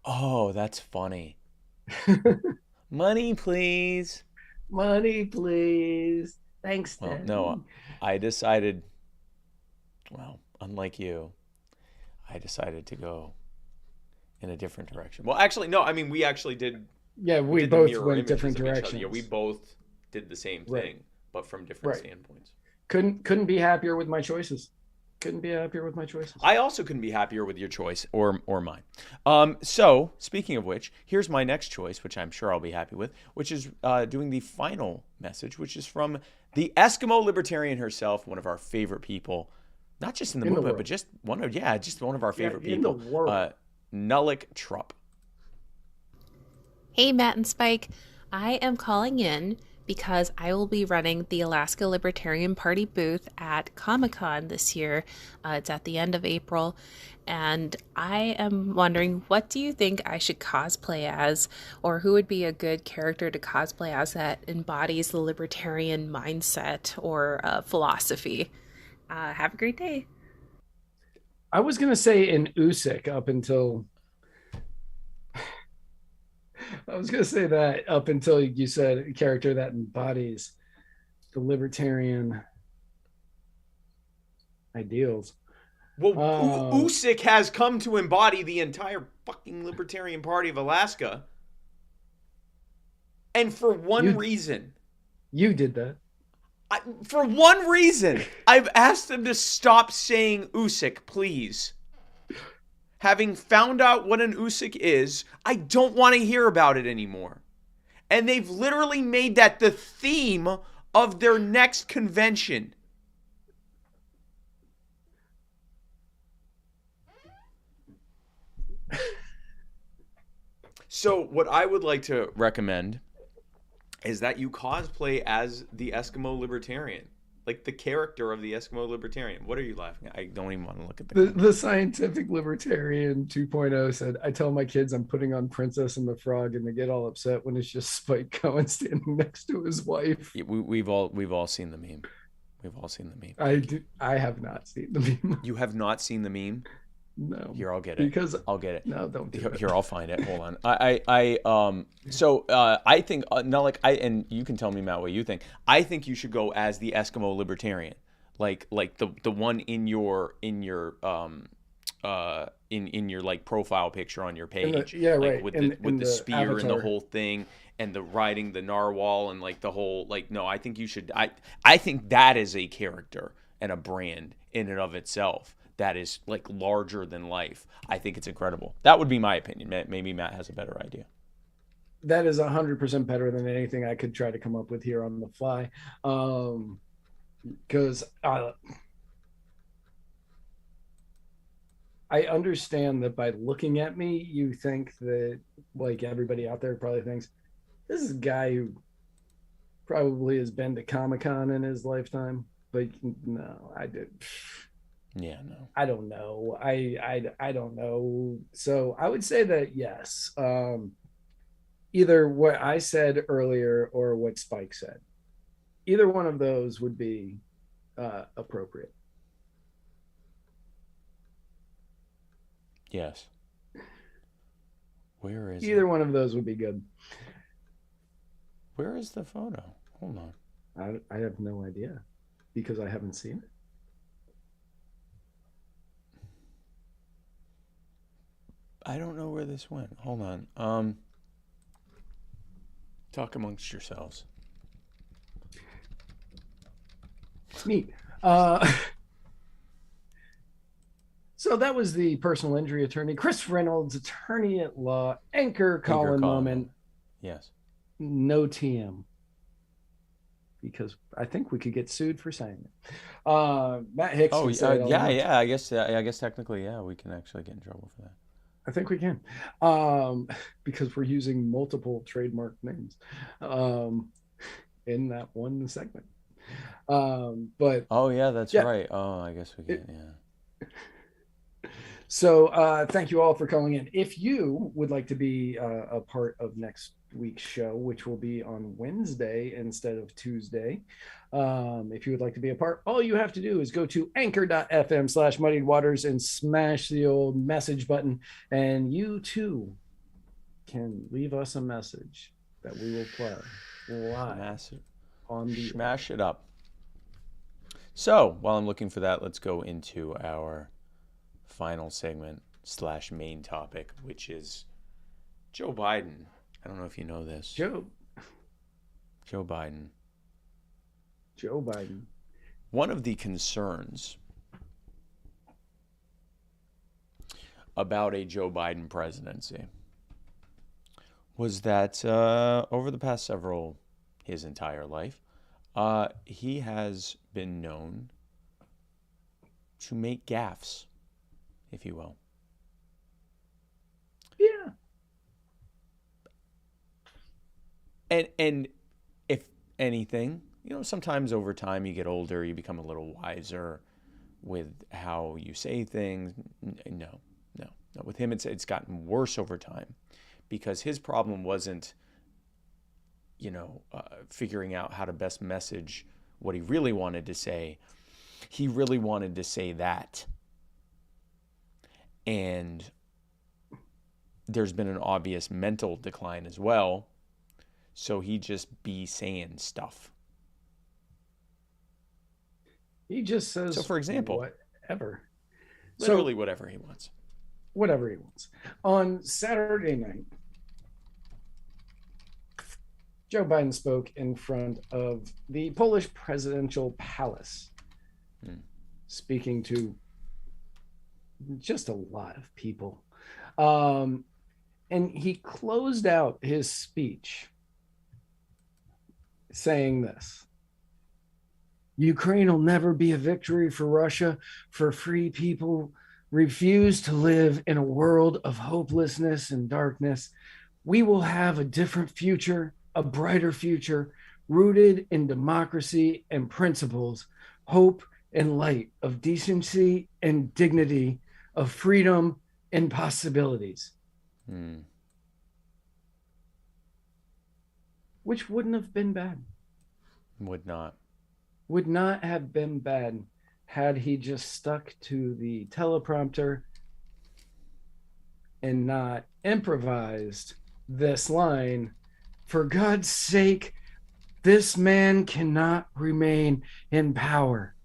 D: Oh, that's funny. Money, please.
F: Money, please. Thanks,
D: Well,
F: Dad.
D: no, I decided, well, unlike you, I decided to go in a different direction. Well, actually, no. I mean, we actually did.
F: Yeah, we
D: did the
F: both
D: mirror
F: went
D: images
F: different
D: of each other.
F: directions.
D: Yeah, we both did the same thing,
F: Right.
D: but from different
F: Right.
D: standpoints.
F: Couldn't be happier with my choices. Couldn't be happier with my choices.
D: I also couldn't be happier with your choice or mine. So, speaking of which, here's my next choice, which I'm sure I'll be happy with, which is doing the final message, which is from the Eskimo libertarian herself, one of our favorite people, not just in the movement, but just one of our favorite people,
F: in the world.
D: Nullik Trupp.
H: Hey, Matt and Spike. I am calling in because I will be running the Alaska Libertarian Party booth at Comic-Con this year. It's at the end of April. And I am wondering, what do you think I should cosplay as? Or who would be a good character to cosplay as that embodies the libertarian mindset or philosophy? Have a great day.
F: I was going to say an Usyk up until... I was going to say that up until you said a character that embodies the libertarian ideals.
D: Well, Usyk has come to embody the entire fucking Libertarian Party of Alaska. And for one reason.
F: You did that.
D: For one reason, I've asked them to stop saying Usyk, please. Having found out what an Usyk is, I don't want to hear about it anymore. And they've literally made that the theme of their next convention. So what I would like to recommend is that you cosplay as the Eskimo Libertarian. Like the character of the Eskimo Libertarian. What are you laughing at? I don't even want to look at
F: the Scientific Libertarian 2.0 said, I tell my kids I'm putting on Princess and the Frog and they get all upset when it's just Spike Cohen standing next to his wife.
D: Yeah, we've all seen the meme. We've all seen the meme.
F: I have not seen the meme.
D: You have not seen the meme?
F: No.
D: Here, I'll get it. I'll get it.
F: No, don't do it.
D: Here, I'll find it. Hold on. I think and you can tell me, Matt, what you think. I think you should go as the Eskimo Libertarian, like the one in your like profile picture on your page.
F: Right.
D: With the spear avatar. And the whole thing, and the riding the narwhal and like the whole no. I think you should. I think that is a character and a brand in and of itself. That is like larger than life. I think it's incredible. That would be my opinion. Maybe Matt has a better idea.
F: That is 100% better than anything I could try to come up with here on the fly. Because I understand that by looking at me, you think that like everybody out there probably thinks this is a guy who probably has been to Comic-Con in his lifetime. But no, I did.
D: Yeah, no.
F: I don't know. I don't know. So I would say that yes. Either what I said earlier or what Spike said. Either one of those would be appropriate.
D: Yes. Where is
F: Either one of those would be good.
D: Where is the photo? Hold on.
F: I have no idea because I haven't seen it.
D: I don't know where this went. Hold on. Talk amongst yourselves.
F: Neat. So that was the personal injury attorney, Chris Reynolds, attorney at law, anchor Colin Moment.
D: Yes.
F: No TM. Because I think we could get sued for saying it. Matt Hicks.
D: Yeah. I guess technically, yeah, we can actually get in trouble for that.
F: I think we can, because we're using multiple trademark names in that one segment. But
D: that's right. Oh, I guess we can. Yeah.
F: So thank you all for calling in. If you would like to be a part of next week's show, which will be on Wednesday instead of Tuesday, if you would like to be a part, all you have to do is go to anchor.fm/muddied waters and smash the old message button, and you too can leave us a message that we will play live on the
D: smash it up. So while I'm looking for that, let's go into our final segment / main topic, which is Joe Biden. I don't know if you know this.
F: Joe
D: Biden.
F: One
D: of the concerns about a Joe Biden presidency was that over the past his entire life, he has been known to make gaffes, if you will.
F: Yeah.
D: And if anything, sometimes over time you get older, you become a little wiser with how you say things. No. With him, it's gotten worse over time, because his problem wasn't, figuring out how to best message what he really wanted to say. He really wanted to say that. And there's been an obvious mental decline as well. So he just be saying stuff.
F: He just says,
D: so for example,
F: whatever.
D: Literally whatever he wants.
F: Whatever he wants. On Saturday night, Joe Biden spoke in front of the Polish presidential palace, speaking to just a lot of people. And he closed out his speech saying this: Ukraine will never be a victory for Russia, for free people refuse to live in a world of hopelessness and darkness. We will have a different future, a brighter future, rooted in democracy and principles, hope and light, of decency and dignity, of freedom and possibilities. Which wouldn't have been bad.
D: Would not
F: have been bad had he just stuck to the teleprompter and not improvised this line: for God's sake, this man cannot remain in power.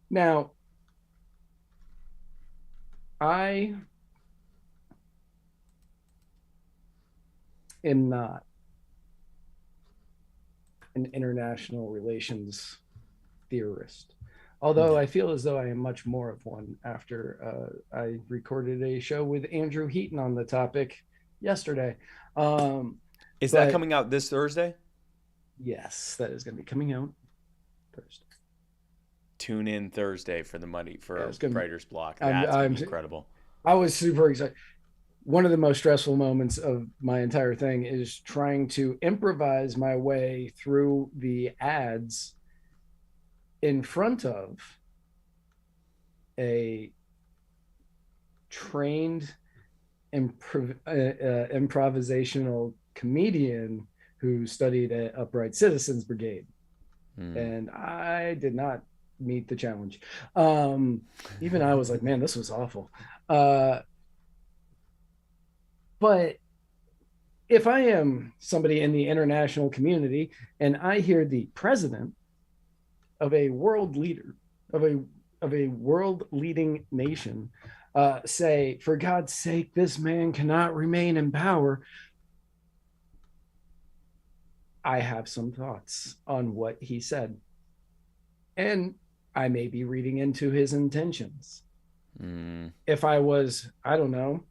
F: Now, I am not an international relations theorist, although I feel as though I am much more of one after I recorded a show with Andrew Heaton on the topic yesterday.
D: Is that coming out this Thursday?
F: Yes, that is going to be coming out Thursday.
D: Tune in Thursday for Writer's Block.
F: I'm
D: incredible.
F: I was super excited. One of the most stressful moments of my entire thing is trying to improvise my way through the ads in front of a trained improvisational comedian who studied at Upright Citizens Brigade. And I did not meet the challenge. Even I was like, man, this was awful. But if I am somebody in the international community and I hear the president of a world leader, of a world leading nation, say, for God's sake, this man cannot remain in power, I have some thoughts on what he said. And I may be reading into his intentions. If I was, I don't know,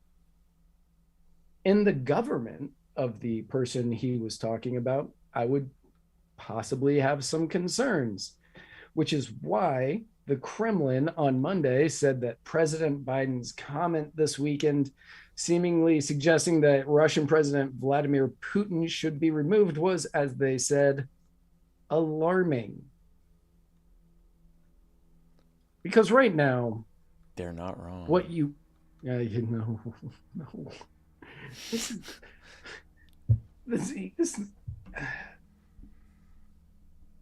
F: in the government of the person he was talking about, I would possibly have some concerns, which is why the Kremlin on Monday said that President Biden's comment this weekend, seemingly suggesting that Russian President Vladimir Putin should be removed, was, as they said, alarming. Because right now,
D: they're not wrong.
F: No.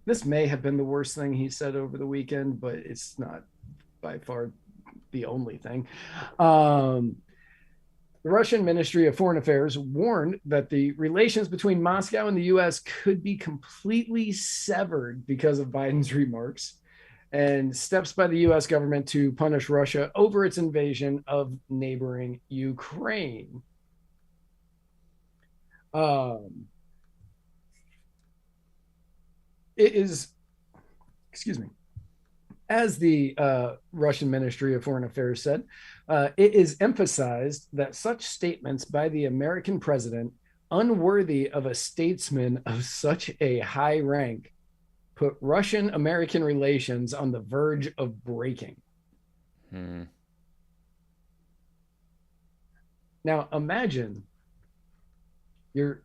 F: This may have been the worst thing he said over the weekend, but it's not by far the only thing. The Russian Ministry of Foreign Affairs warned that the relations between Moscow and the U.S. could be completely severed because of Biden's remarks and steps by the U.S. government to punish Russia over its invasion of neighboring Ukraine. It is, excuse me, as the Russian Ministry of Foreign Affairs said, it is emphasized that such statements by the American president, unworthy of a statesman of such a high rank, put Russian-American relations on the verge of breaking. Now, imagine you're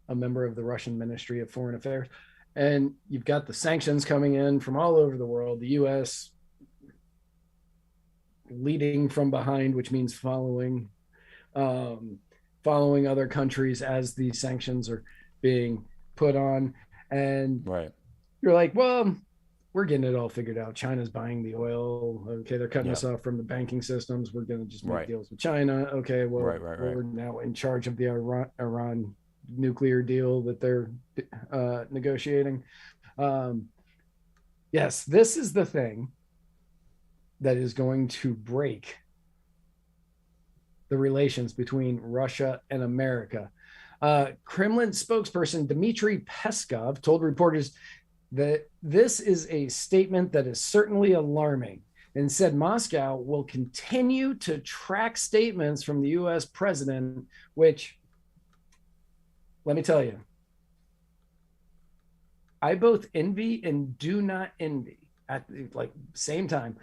F: a member of the Russian Ministry of Foreign Affairs, and you've got the sanctions coming in from all over the world, the U.S. leading from behind, which means following other countries as these sanctions are being put on. And you're like, well, we're getting it all figured out. China's buying the oil. Okay, they're cutting us off from the banking systems. We're going to just make deals with China. Okay, well, we're now in charge of the Iran nuclear deal that they're negotiating. Yes, this is the thing that is going to break the relations between Russia and America. Kremlin spokesperson Dmitry Peskov told reporters that this is a statement that is certainly alarming and said Moscow will continue to track statements from the U.S. president, which, let me tell you, I both envy and do not envy at like same time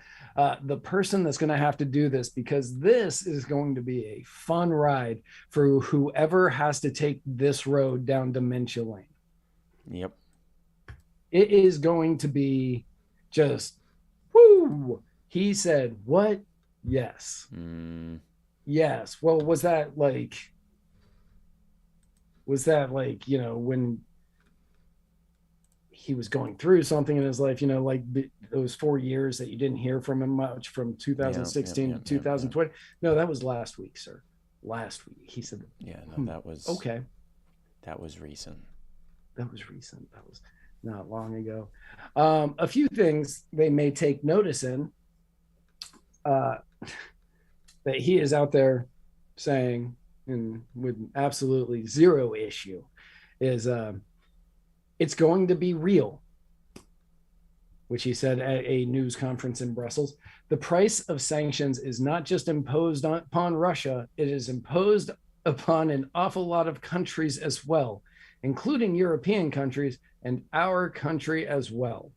F: the person that's going to have to do this, because this is going to be a fun ride for whoever has to take this road down Dementia Lane.
D: Yep.
F: It is going to be just, whoo. He said, what? Yes. Yes. Well, was that like, you know, when he was going through something in his life, you know, like those 4 years that you didn't hear from him much from 2016 to 2020. No, that was last week, sir. Last week. He said,
D: that was
F: okay.
D: That was recent.
F: That was recent. That was not long ago. A few things they may take notice in that he is out there saying, and with absolutely zero issue, is it's going to be real, which he said at a news conference in Brussels. The price of sanctions is not just imposed upon Russia, it is imposed upon an awful lot of countries as well, including European countries and our country as well.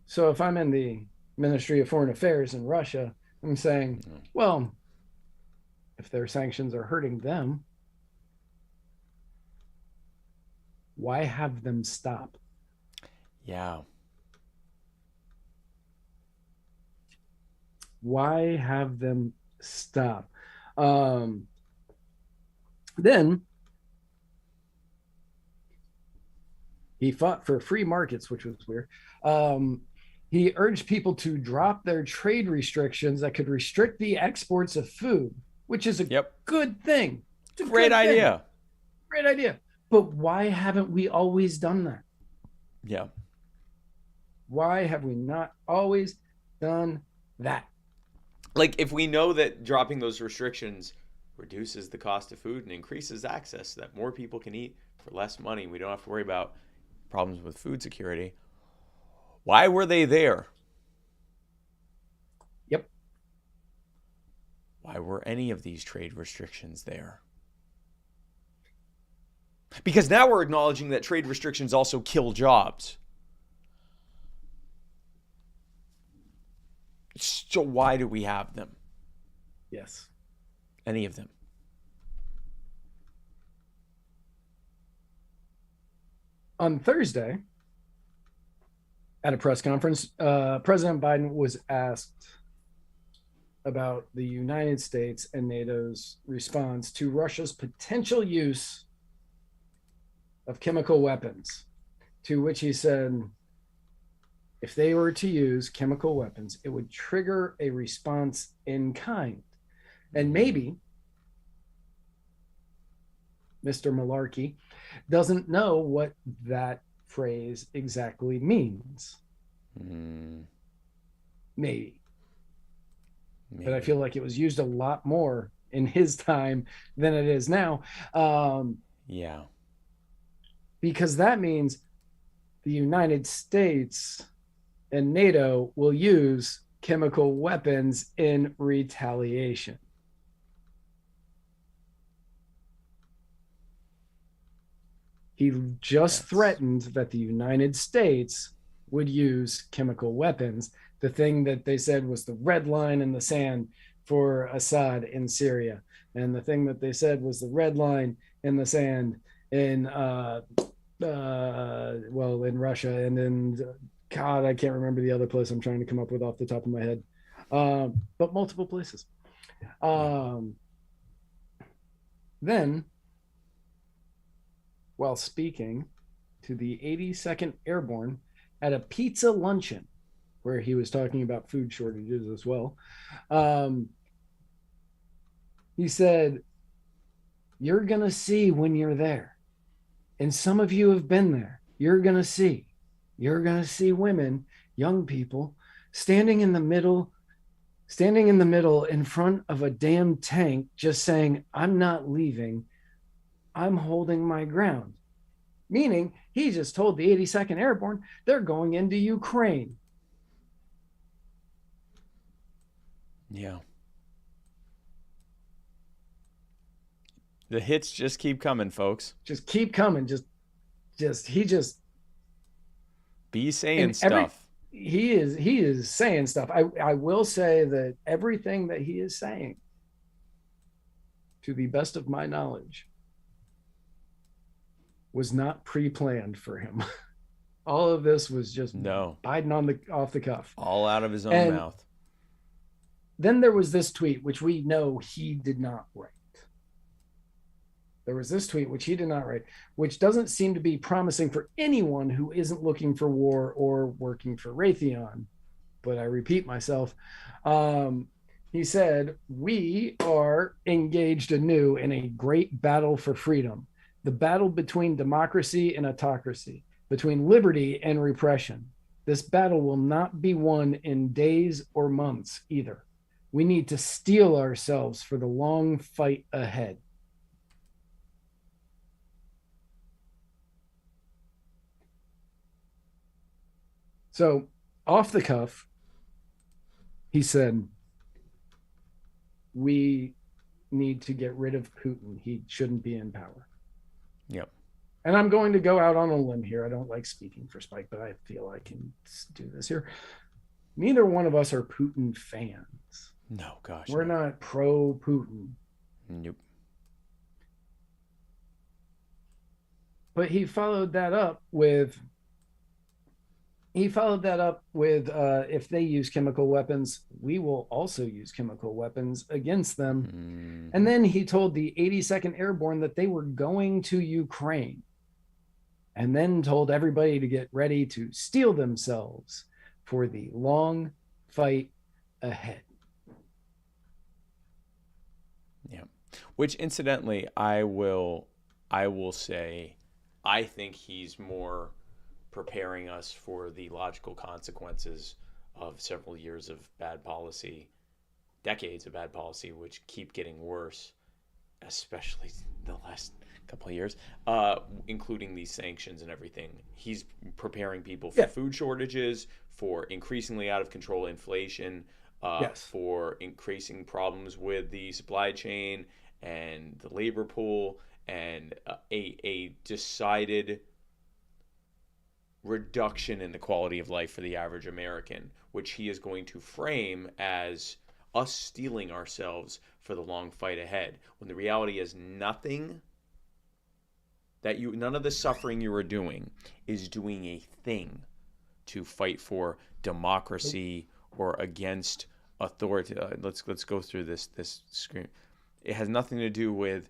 F: So if I'm in the Ministry of Foreign Affairs in Russia, I'm saying, well, if their sanctions are hurting them, why have them stop?
D: Yeah.
F: Why have them stop? Then he fought for free markets, which was weird. He urged people to drop their trade restrictions that could restrict the exports of food, which is a good thing. It's a
D: great idea.
F: Great idea. But why haven't we always done that?
D: Yeah.
F: Why have we not always done that?
D: Like, if we know that dropping those restrictions reduces the cost of food and increases access so that more people can eat for less money, we don't have to worry about problems with food security. Why were they there?
F: Yep.
D: Why were any of these trade restrictions there? Because now we're acknowledging that trade restrictions also kill jobs. So why do we have them?
F: Yes.
D: Any of them?
F: On Thursday, at a press conference, President Biden was asked about the United States and NATO's response to Russia's potential use of chemical weapons. To which he said, if they were to use chemical weapons, it would trigger a response in kind. And maybe Mr. Malarkey doesn't know what that phrase exactly means. Maybe. But I feel like it was used a lot more in his time than it is now.
D: Yeah.
F: Because that means the United States and NATO will use chemical weapons in retaliation. He just threatened that the United States would use chemical weapons, the thing that they said was the red line in the sand for Assad in Syria, and the thing that they said was the red line in the sand in in Russia, and in God, I can't remember the other place I'm trying to come up with off the top of my head, but multiple places. Then, while speaking to the 82nd Airborne at a pizza luncheon, where he was talking about food shortages as well, he said, "You're going to see when you're there. And some of you have been there. You're going to see women, young people, standing in the middle in front of a damn tank, just saying, 'I'm not leaving. I'm holding my ground.'" Meaning he just told the 82nd Airborne they're going into Ukraine.
D: Yeah. The hits just keep coming, folks.
F: Just keep coming. He
D: be saying stuff.
F: He is saying stuff. I will say that everything that he is saying, to the best of my knowledge, was not pre-planned for him. All of this was just Biden off the cuff.
D: All out of his own mouth.
F: Then there was this tweet, which we know he did not write. There was this tweet, which he did not write, which doesn't seem to be promising for anyone who isn't looking for war or working for Raytheon. But I repeat myself. He said, "We are engaged anew in a great battle for freedom. The battle between democracy and autocracy, between liberty and repression. This battle will not be won in days or months either. We need to steel ourselves for the long fight ahead." So, off the cuff, he said, "We need to get rid of Putin. He shouldn't be in power."
D: Yep.
F: And I'm going to go out on a limb here. I don't like speaking for Spike, but I feel I can do this here. Neither one of us are Putin fans.
D: No, gosh.
F: We're not pro-Putin.
D: Nope.
F: But he followed that up with if they use chemical weapons, we will also use chemical weapons against them.
D: Mm.
F: And then he told the 82nd Airborne that they were going to Ukraine, and then told everybody to get ready to steel themselves for the long fight ahead.
D: Yeah. Which, incidentally, I will say, I think he's more preparing us for the logical consequences of several years of bad policy, decades of bad policy, which keep getting worse, especially the last couple of years, including these sanctions and everything. He's preparing people for food shortages, for increasingly out of control inflation, for increasing problems with the supply chain and the labor pool, and a decided reduction in the quality of life for the average American, which he is going to frame as us steeling ourselves for the long fight ahead, when the reality is none of the suffering you are doing is doing a thing to fight for democracy or against authority. Let's go through this screen. It has nothing to do with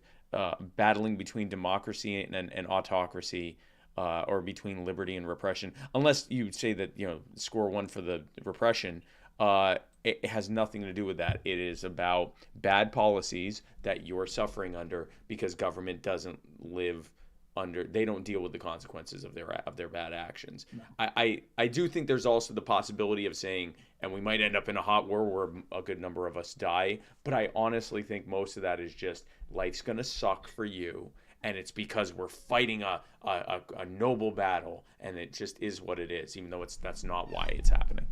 D: battling between democracy and autocracy. or between liberty and repression, unless you say that, score one for the repression. It has nothing to do with that. It is about bad policies that you're suffering under because government doesn't live under. They don't deal with the consequences of their bad actions. I do think there's also the possibility of saying, and we might end up in a hot war where a good number of us die. But I honestly think most of that is just life's gonna suck for you, and it's because we're fighting a noble battle, and it just is what it is, even though that's not why it's happening.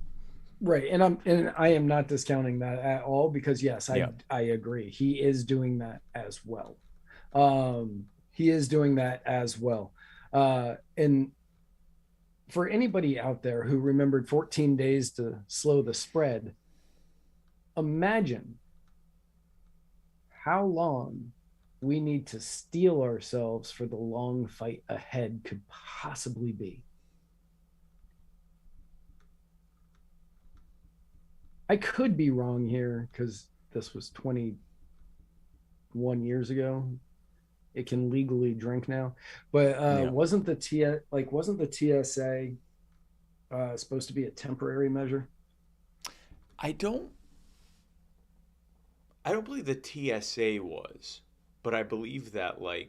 F: Right, and I am not discounting that at all, because yes, I agree. He is doing that as well. And for anybody out there who remembered 14 days to slow the spread, imagine how long we need to steel ourselves for the long fight ahead could possibly be. I could be wrong here because this was 21 years ago. It can legally drink now, but wasn't the TSA supposed to be a temporary measure?
D: I don't believe the TSA was, but I believe that we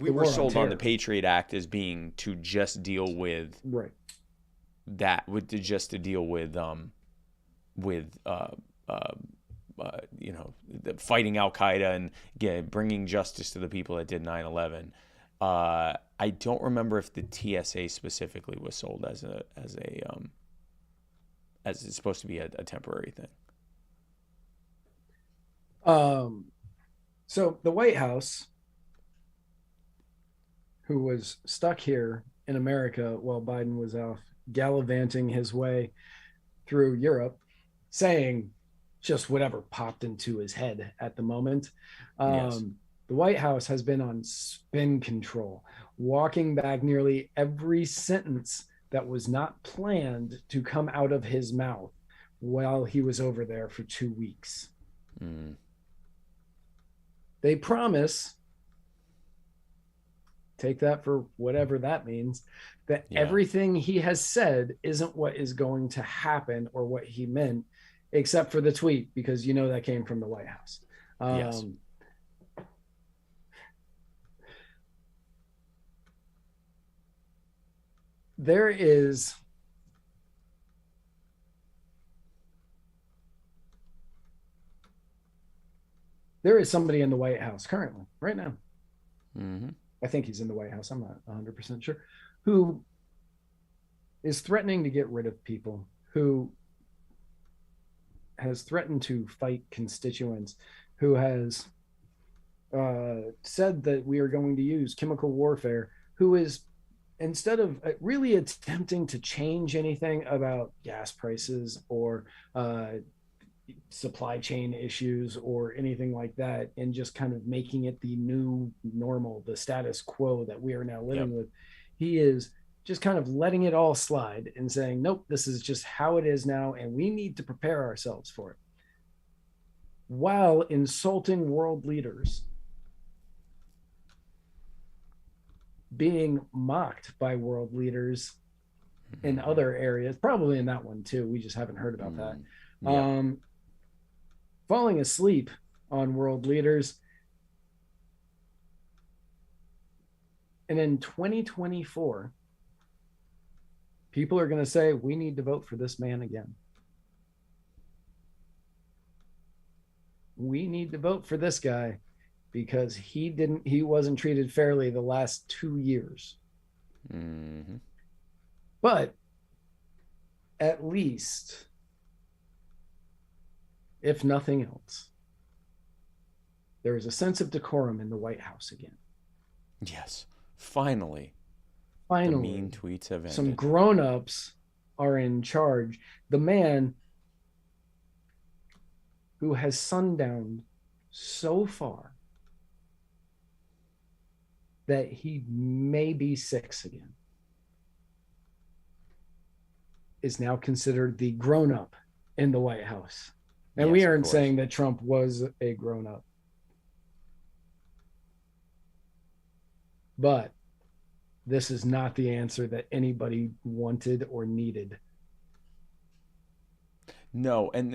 D: were sold on the Patriot Act as being to just deal with fighting Al Qaeda and bringing justice to the people that did 9/11. I don't remember if the TSA specifically was sold as it's supposed to be a temporary thing.
F: So the White House, who was stuck here in America while Biden was off gallivanting his way through Europe, saying just whatever popped into his head at the moment.
D: Yes.
F: The White House has been on spin control, walking back nearly every sentence that was not planned to come out of his mouth while he was over there for 2 weeks.
D: Mm.
F: They promise, take that for whatever that means, that everything he has said isn't what is going to happen or what he meant, except for the tweet, because that came from the White House.
D: Yes.
F: There is somebody in the White House currently, right now.
D: Mm-hmm.
F: I think he's in the White House. I'm not 100% sure. Who is threatening to get rid of people, who has threatened to fight constituents, who has said that we are going to use chemical warfare, who is, instead of really attempting to change anything about gas prices or supply chain issues or anything like that, and just kind of making it the new normal, the status quo that we are now living with, he is just kind of letting it all slide and saying, nope, this is just how it is now, and we need to prepare ourselves for it, while insulting world leaders, being mocked by world leaders in other areas, probably in that one too. We just haven't heard about that. Falling asleep on world leaders. And in 2024, people are going to say, we need to vote for this man again. We need to vote for this guy because he wasn't treated fairly the last 2 years.
D: Mm-hmm.
F: But at least, if nothing else, there is a sense of decorum in the White House again.
D: Yes. Finally.
F: The
D: mean tweets have ended.
F: Some grown-ups are in charge. The man who has sundowned so far that he may be 6 again is now considered the grown-up in the White House. And we aren't saying that Trump was a grown-up. But this is not the answer that anybody wanted or needed.
D: No, and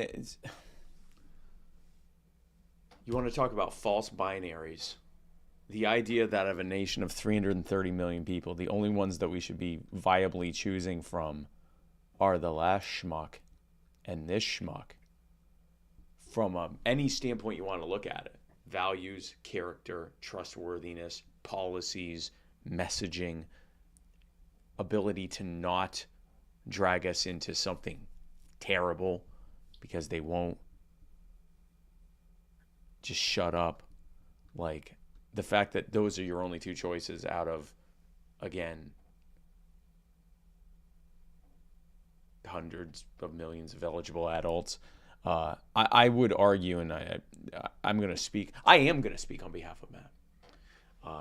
D: you want to talk about false binaries. The idea that of a nation of 330 million people, the only ones that we should be viably choosing from are the last schmuck and this schmuck. From any standpoint you want to look at it, values, character, trustworthiness, policies, messaging, ability to not drag us into something terrible because they won't just shut up. Like, the fact that those are your only two choices out of, again, hundreds of millions of eligible adults. I would argue, and I am going to speak on behalf of Matt,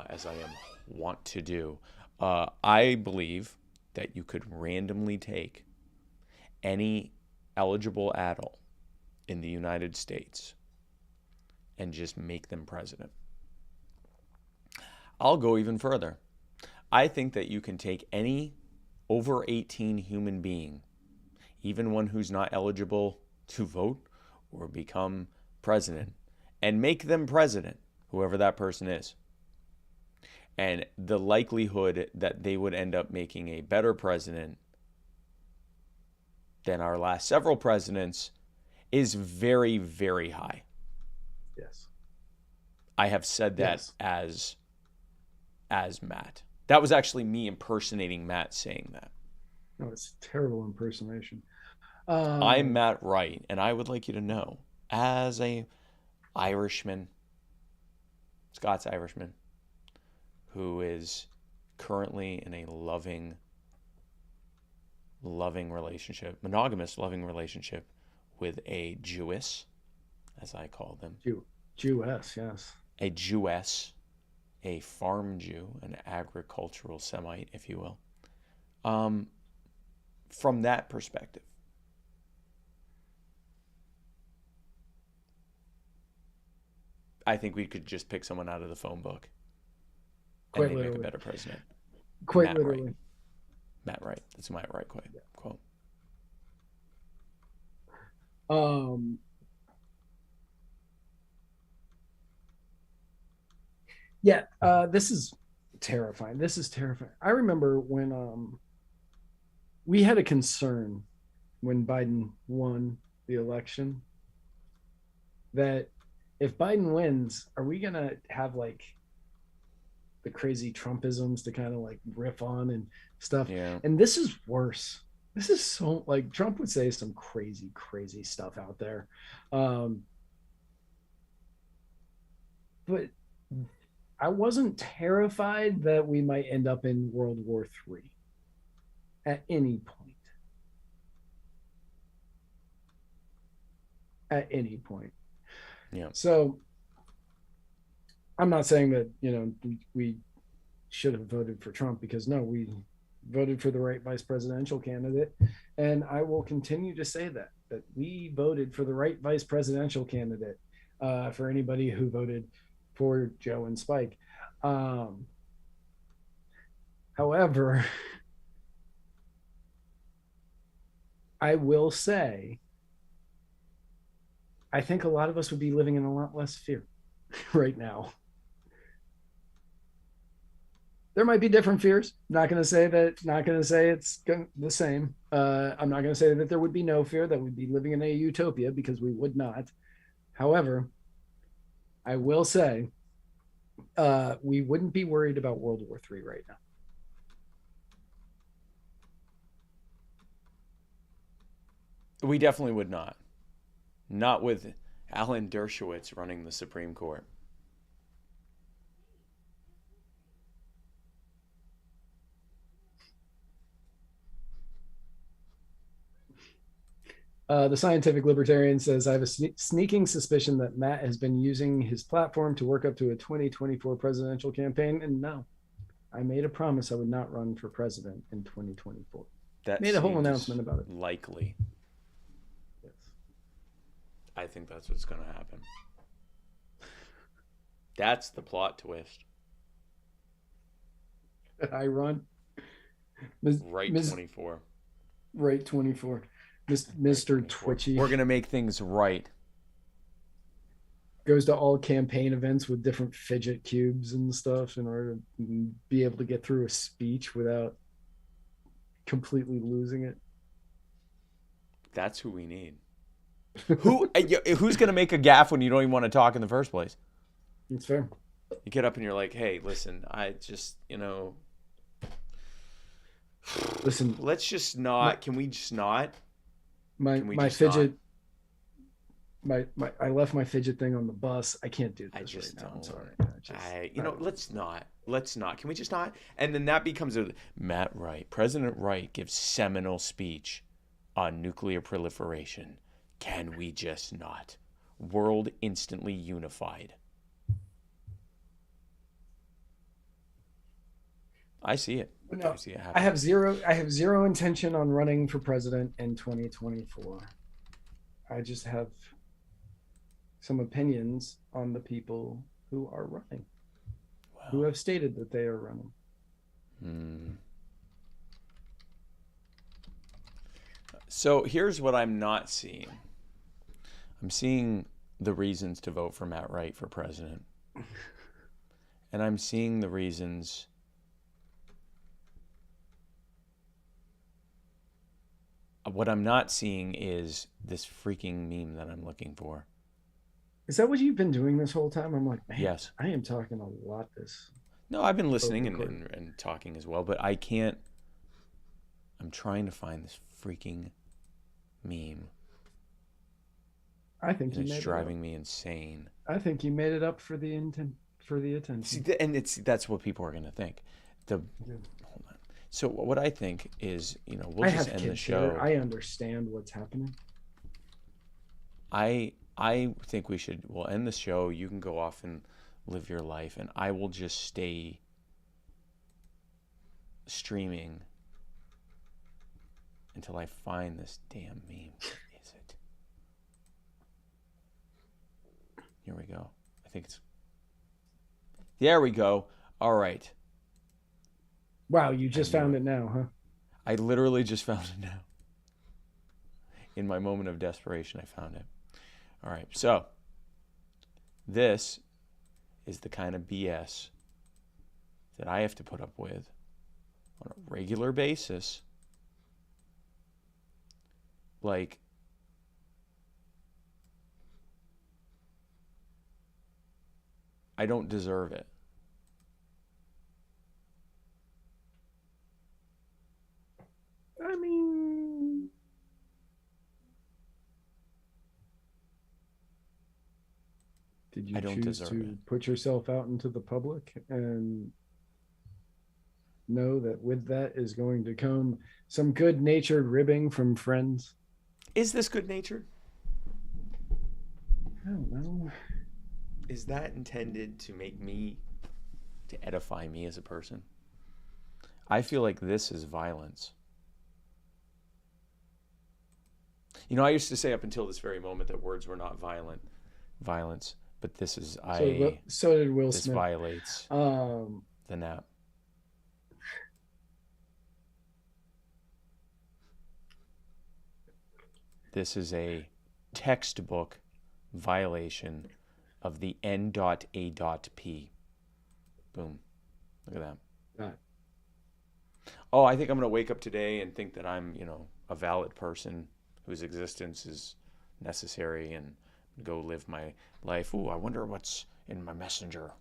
D: as I am want to do. I believe that you could randomly take any eligible adult in the United States and just make them president. I'll go even further. I think that you can take any over 18 human being, even one who's not eligible to vote or become president, and make them president, whoever that person is. And the likelihood that they would end up making a better president than our last several presidents is very, very high.
F: Yes.
D: I have said that as Matt. That was actually me impersonating Matt saying that.
F: No, it's a terrible impersonation.
D: I'm Matt Wright, and I would like you to know, as a Irishman, Scots Irishman, who is currently in a loving relationship, monogamous loving relationship with a Jewess, as I call them.
F: Jewess, yes.
D: A Jewess, a farm Jew, an agricultural Semite, if you will. From that perspective, I think we could just pick someone out of the phone book and they'd make a better president.
F: Quite
D: Matt
F: literally.
D: Wright. Matt Wright. That's my right quote.
F: This is terrifying. I remember when we had a concern when Biden won the election that if Biden wins, are we gonna have like the crazy Trumpisms to kind of like riff on and stuff?
D: Yeah.
F: And this is worse. This is so, like, Trump would say some crazy, crazy stuff out there. But I wasn't terrified that we might end up in World War III at any point. At any point.
D: Yeah.
F: So I'm not saying that, we should have voted for Trump, because no, we voted for the right vice presidential candidate. And I will continue to say that we voted for the right vice presidential candidate, for anybody who voted for Joe and Spike. However, I will say, I think a lot of us would be living in a lot less fear right now. There might be different fears. Not going to say it's the same. I'm not going to say that there would be no fear, that we'd be living in a utopia, because we would not. However, I will say we wouldn't be worried about World War III right now.
D: We definitely would not. Not with Alan Dershowitz running the Supreme Court.
F: The Scientific Libertarian says, I have a sneaking suspicion that Matt has been using his platform to work up to a 2024 presidential campaign. And no, I made a promise I would not run for president in 2024.
D: That
F: made a whole announcement about it.
D: Likely.
F: Yes.
D: I think that's what's going to happen. That's the plot twist.
F: I run.
D: Right 24.
F: Right 24. Mr. Twitchy
D: We're gonna make things right.
F: goes to all campaign events with different fidget cubes and stuff in order to be able to get through a speech without completely losing it.
D: That's who we need. Who's gonna make a gaffe when you don't even want to talk in the first place?
F: It's fair.
D: You get up and you're like, hey, listen, I just,
F: Listen,
D: let's just not. Can we just not?
F: my
D: Can we
F: my
D: just
F: fidget my I left my fidget thing on the bus. I can't do this
D: I just
F: right now. I'm
D: don't.
F: sorry.
D: Let's not. Let's not. Can we just not? And then that becomes Matt Wright. President Wright gives seminal speech on nuclear proliferation. Can we just not? World instantly unified. I see it.
F: No,
D: I see it
F: I
D: happening.
F: have zero intention on running for president in 2024. I just have some opinions on the people who are running, who have stated that they are running.
D: So here's what I'm not seeing. I'm seeing the reasons to vote for Matt Wright for president. And I'm seeing the reasons what I'm not seeing is this freaking meme that I'm looking for.
F: Is that what you've been doing this whole time? I'm like, man,
D: Yes.
F: I am talking a lot this.
D: No, I've been listening and talking as well, but I can't. I'm trying to find this freaking meme.
F: I think
D: And it's driving me insane.
F: I think you made it up for the attention.
D: See, and that's what people are going to think. Hold on. So what I think is, we'll just end the show.
F: Here. I understand what's happening.
D: I think we'll end the show. You can go off and live your life, and I will just stay streaming until I find this damn meme. Where is it? Here we go. I think it's... There we go. All right.
F: Wow, you just found it now, huh?
D: I literally just found it now. In my moment of desperation, I found it. All right. So, this is the kind of BS that I have to put up with on a regular basis. Like, I don't deserve it.
F: I mean, did you choose to put yourself out into the public and know that with that is going to come some good-natured ribbing from friends?
D: Is this good-natured?
F: I don't know.
D: Is that intended to edify me as a person? I feel like this is violence. I used to say up until this very moment that words were not violence, but this is
F: so did Will
D: this
F: Smith.
D: violates the nap. This is a textbook violation of the N.A.P. Boom. Look at that.
F: Right.
D: Oh, I think I'm going to wake up today and think that I'm, a valid person whose existence is necessary and go live my life. Ooh, I wonder what's in my messenger.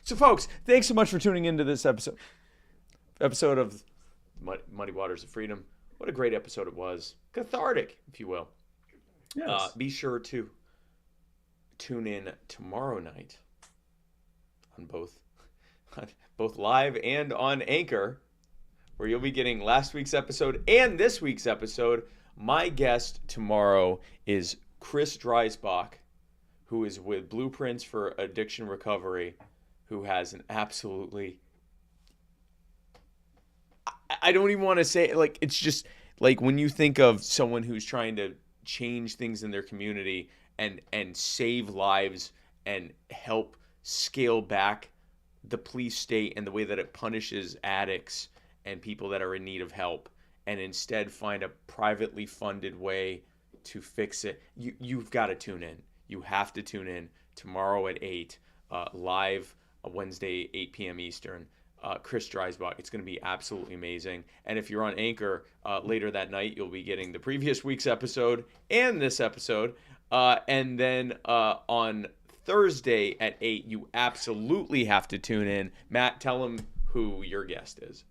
D: So, folks, thanks so much for tuning into this episode of Muddy Waters of Freedom. What a great episode it was. Cathartic, if you will.
F: Yes.
D: Be sure to tune in tomorrow night on both live and on Anchor, where you'll be getting last week's episode and this week's episode. My guest tomorrow is Chris Dreisbach, who is with Blueprints for Addiction Recovery, who has an absolutely, I don't even want to say it, like, it's just like when you think of someone who's trying to change things in their community and save lives and help scale back the police state and the way that it punishes addicts and people that are in need of help, and instead find a privately funded way to fix it. You've got to tune in. You have to tune in tomorrow at 8, live Wednesday, 8 p.m. Eastern. Chris Dreisbach. It's going to be absolutely amazing. And if you're on Anchor, later that night, you'll be getting the previous week's episode and this episode. And then on Thursday at 8, you absolutely have to tune in. Matt, tell them who your guest is.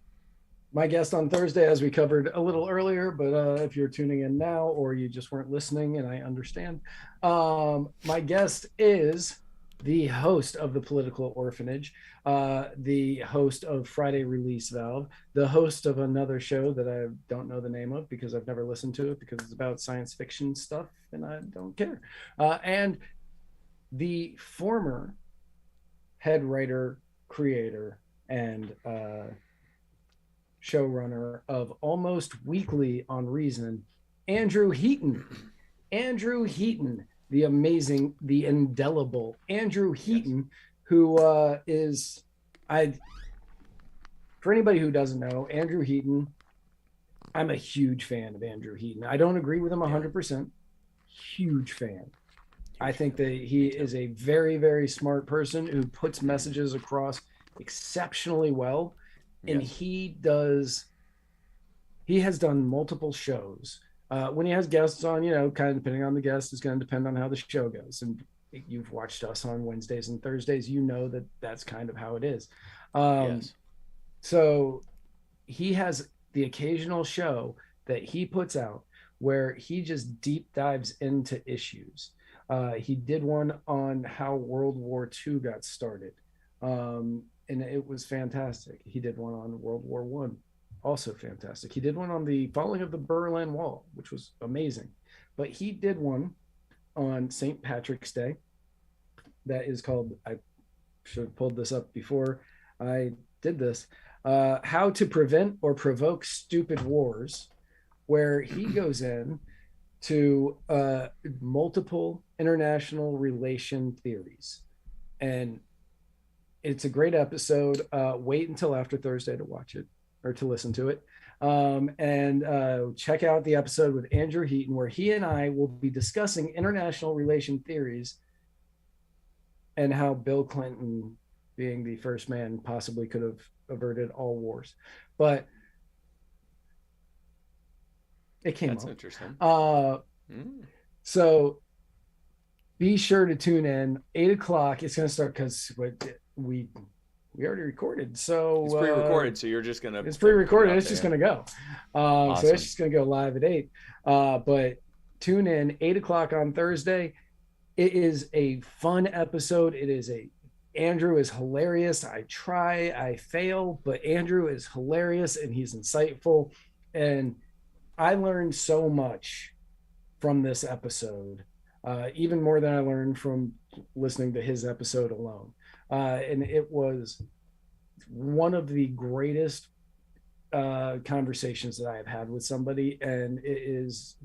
F: My guest on Thursday, as we covered a little earlier, but if you're tuning in now or you just weren't listening, and I understand, my guest is the host of The Political Orphanage, the host of Friday Release Valve, the host of another show that I don't know the name of because I've never listened to it because it's about science fiction stuff and I don't care, and the former head writer, creator, and showrunner of Almost Weekly on Reason, Andrew Heaton. Andrew Heaton, the amazing, the indelible Andrew Heaton, who is, for anybody who doesn't know, Andrew Heaton, I'm a huge fan of Andrew Heaton. I don't agree with him 100%. Huge fan. I think that he is a very, very smart person who puts messages across exceptionally well. And he has done multiple shows. When he has guests on, kind of depending on the guest, it's going to depend on how the show goes. And you've watched us on Wednesdays and Thursdays, that that's kind of how it is. So he has the occasional show that he puts out where he just deep dives into issues. He did one on how World War II got started. And it was fantastic. He did one on World War I, also fantastic. He did one on the falling of the Berlin Wall, which was amazing. But he did one on St. Patrick's Day that is called, I should have pulled this up before I did this, How to Prevent or Provoke Stupid Wars, where he goes in to multiple international relation theories. And it's a great episode. Wait until after Thursday to watch it or to listen to it. And check out the episode with Andrew Heaton, where he and I will be discussing international relation theories and how Bill Clinton, being the first man, possibly could have averted all wars. But it came
D: That's
F: up.
D: Interesting.
F: So be sure to tune in. 8 o'clock. It's going to start because we already recorded, so
D: it's pre-recorded, so you're just gonna,
F: it's pre-recorded, it's just gonna go,
D: awesome.
F: So it's just gonna go live at 8, but tune in 8 o'clock on Thursday. It is a fun episode. Andrew is hilarious. I fail, but Andrew is hilarious and he's insightful, and I learned so much from this episode, even more than I learned from listening to his episode alone. And it was one of the greatest conversations that I have had with somebody. And it is,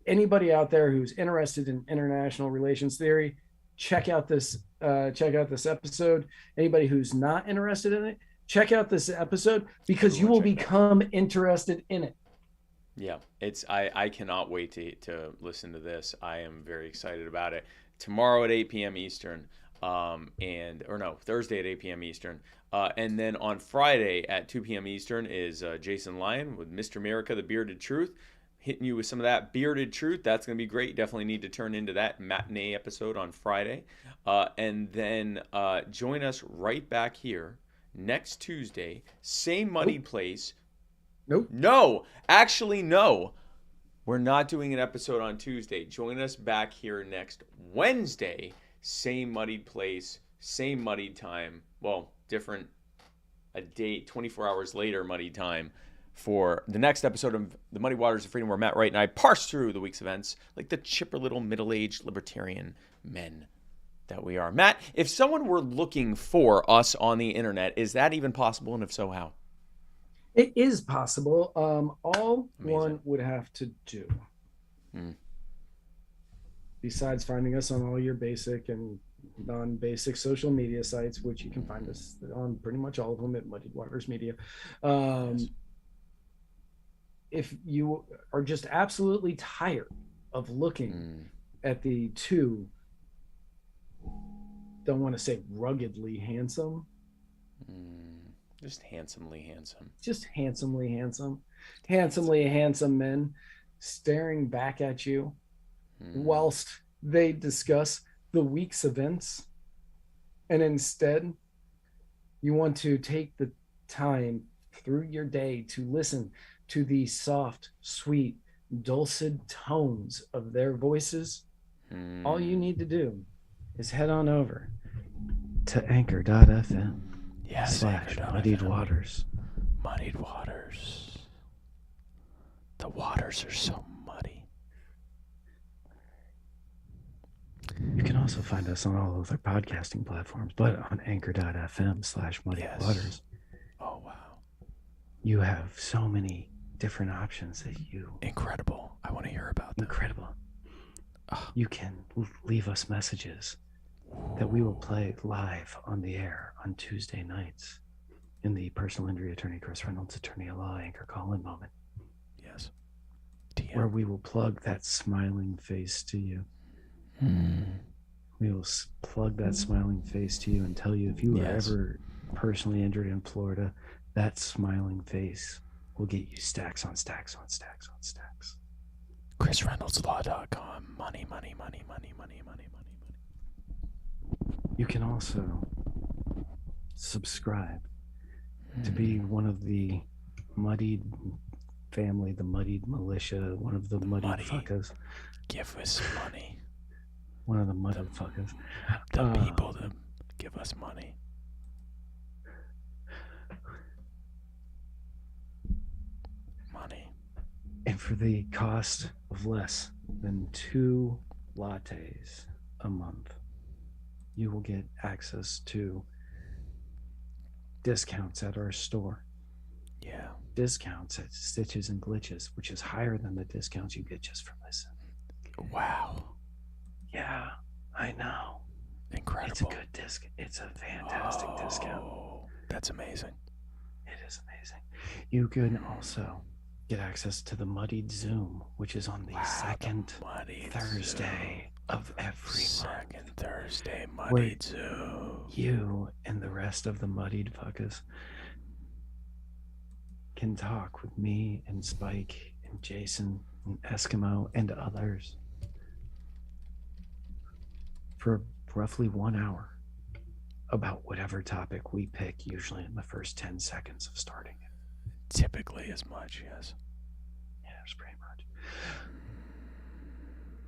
F: anybody out there who's interested in international relations theory, check out this episode. Anybody who's not interested in it, check out this episode, because you will become interested in it.
D: Yeah, I cannot wait to listen to this. I am very excited about it. Tomorrow at 8 p.m. Eastern. Thursday at 8 p.m. Eastern. And then on Friday at 2 p.m. Eastern is Jason Lyon with Mr. America, The Bearded Truth, hitting you with some of that bearded truth. That's going to be great. You definitely need to turn into that matinee episode on Friday. And then join us right back here next Tuesday, same muddied place.
F: Nope.
D: No, actually, no. We're not doing an episode on Tuesday. Join us back here next Wednesday. Same muddied place, same muddied time. Well, different, a date, 24 hours later muddied time for the next episode of The Muddy Waters of Freedom, where Matt Wright and I parse through the week's events like the chipper little middle-aged libertarian men that we are. Matt, if someone were looking for us on the internet, is that even possible? And if so, how?
F: It is possible. All
D: Amazing.
F: one would have to do, besides finding us on all your basic and non-basic social media sites, which you can find us on pretty much all of them at Muddied Waters Media.
D: Yes.
F: If you are just absolutely tired of looking at the two, don't want to say ruggedly handsome,
D: Just handsomely handsome.
F: just handsomely handsome men staring back at you whilst they discuss the week's events, and instead you want to take the time through your day to listen to the soft, sweet, dulcet tones of their voices, all you need to do is head on over to anchor.fm
D: Yes,
F: /Muddied Waters.
D: Muddied Waters. The waters are so muddy.
F: You can also find us on all other podcasting platforms, but on anchor.fm /Muddied
D: Yes.
F: Waters,
D: Oh, wow.
F: you have so many different options that you
D: Incredible. I want to hear about that.
F: incredible. You can leave us messages that we will play live on the air on Tuesday nights in the personal injury attorney Chris Reynolds attorney at law anchor call-in moment,
D: Yes.
F: where we will plug that smiling face to you. We will plug that smiling face to you and tell you if you were
D: Yes.
F: ever personally injured in Florida, that smiling face will get you stacks on stacks on stacks on stacks.
D: ChrisReynoldsLaw.com. Money, money, money, money, money, money, money, money.
F: You can also subscribe to be one of the Muddied family, the Muddied militia, one of the Muddied
D: Muddy.
F: fuckers,
D: Give us money.
F: one of the Muddied fuckers.
D: The people that give us money. Money.
F: And for the cost of less than 2 lattes a month, you will get access to discounts at our store,
D: Yeah.
F: discounts at Stitches and Glitches, which is higher than the discounts you get just for listening.
D: Wow.
F: Yeah, I know.
D: Incredible.
F: It's a good disc. It's a fantastic discount.
D: Oh, that's amazing.
F: It is amazing. You can also get access to the Muddied Zoom, which is on the second
D: Muddied
F: Thursday of every
D: Second
F: month.
D: Thursday,
F: Where
D: Muddied Zoom.
F: you and the rest of the Muddied fuckers can talk with me and Spike and Jason and Eskimo and others for roughly 1 hour about whatever topic we pick, usually in the first 10 seconds of starting it.
D: Typically as much, yes.
F: Yeah, it's pretty much.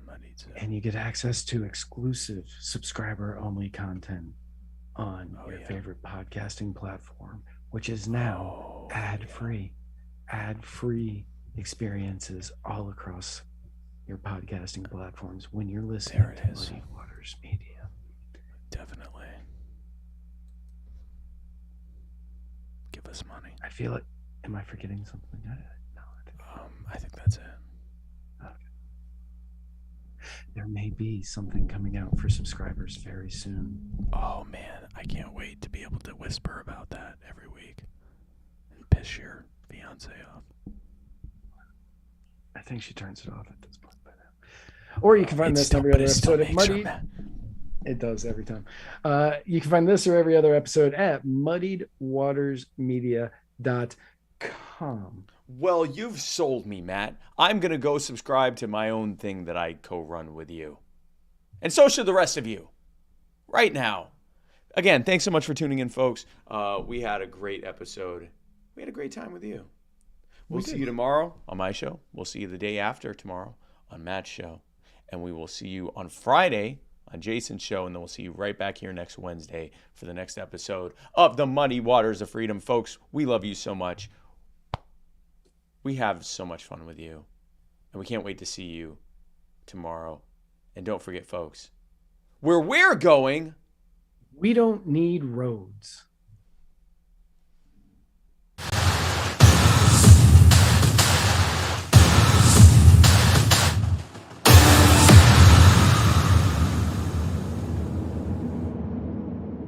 D: Muddied Zoom.
F: And you get access to exclusive subscriber-only content on your favorite podcasting platform, which is now ad-free. Ad-free experiences all across your podcasting platforms when you're listening
D: There it
F: to
D: is.
F: Muddied Waters Media.
D: Definitely. Give us money.
F: I feel like, am I forgetting something? No,
D: I think that's it.
F: there may be something coming out for subscribers very soon.
D: Oh man, I can't wait to be able to whisper about that every week and piss your fiance off.
F: I think she turns it off at this point by now. Or you can find this on every other episode of Muddied. It does every time. You can find this or every other episode at muddiedwatersmedia.com.
D: Well, you've sold me, Matt. I'm going to go subscribe to my own thing that I co-run with you. And so should the rest of you. Right now. Again, thanks so much for tuning in, folks. We had a great episode. We had a great time with you. We'll see you tomorrow on my show. We'll see you the day after tomorrow on Matt's show. And we will see you on Friday on Jason's show. And then we'll see you right back here next Wednesday for the next episode of the Muddy Waters of Freedom. Folks, we love you so much. We have so much fun with you. And we can't wait to see you tomorrow. And don't forget, folks, Where we're going,
F: we don't need roads.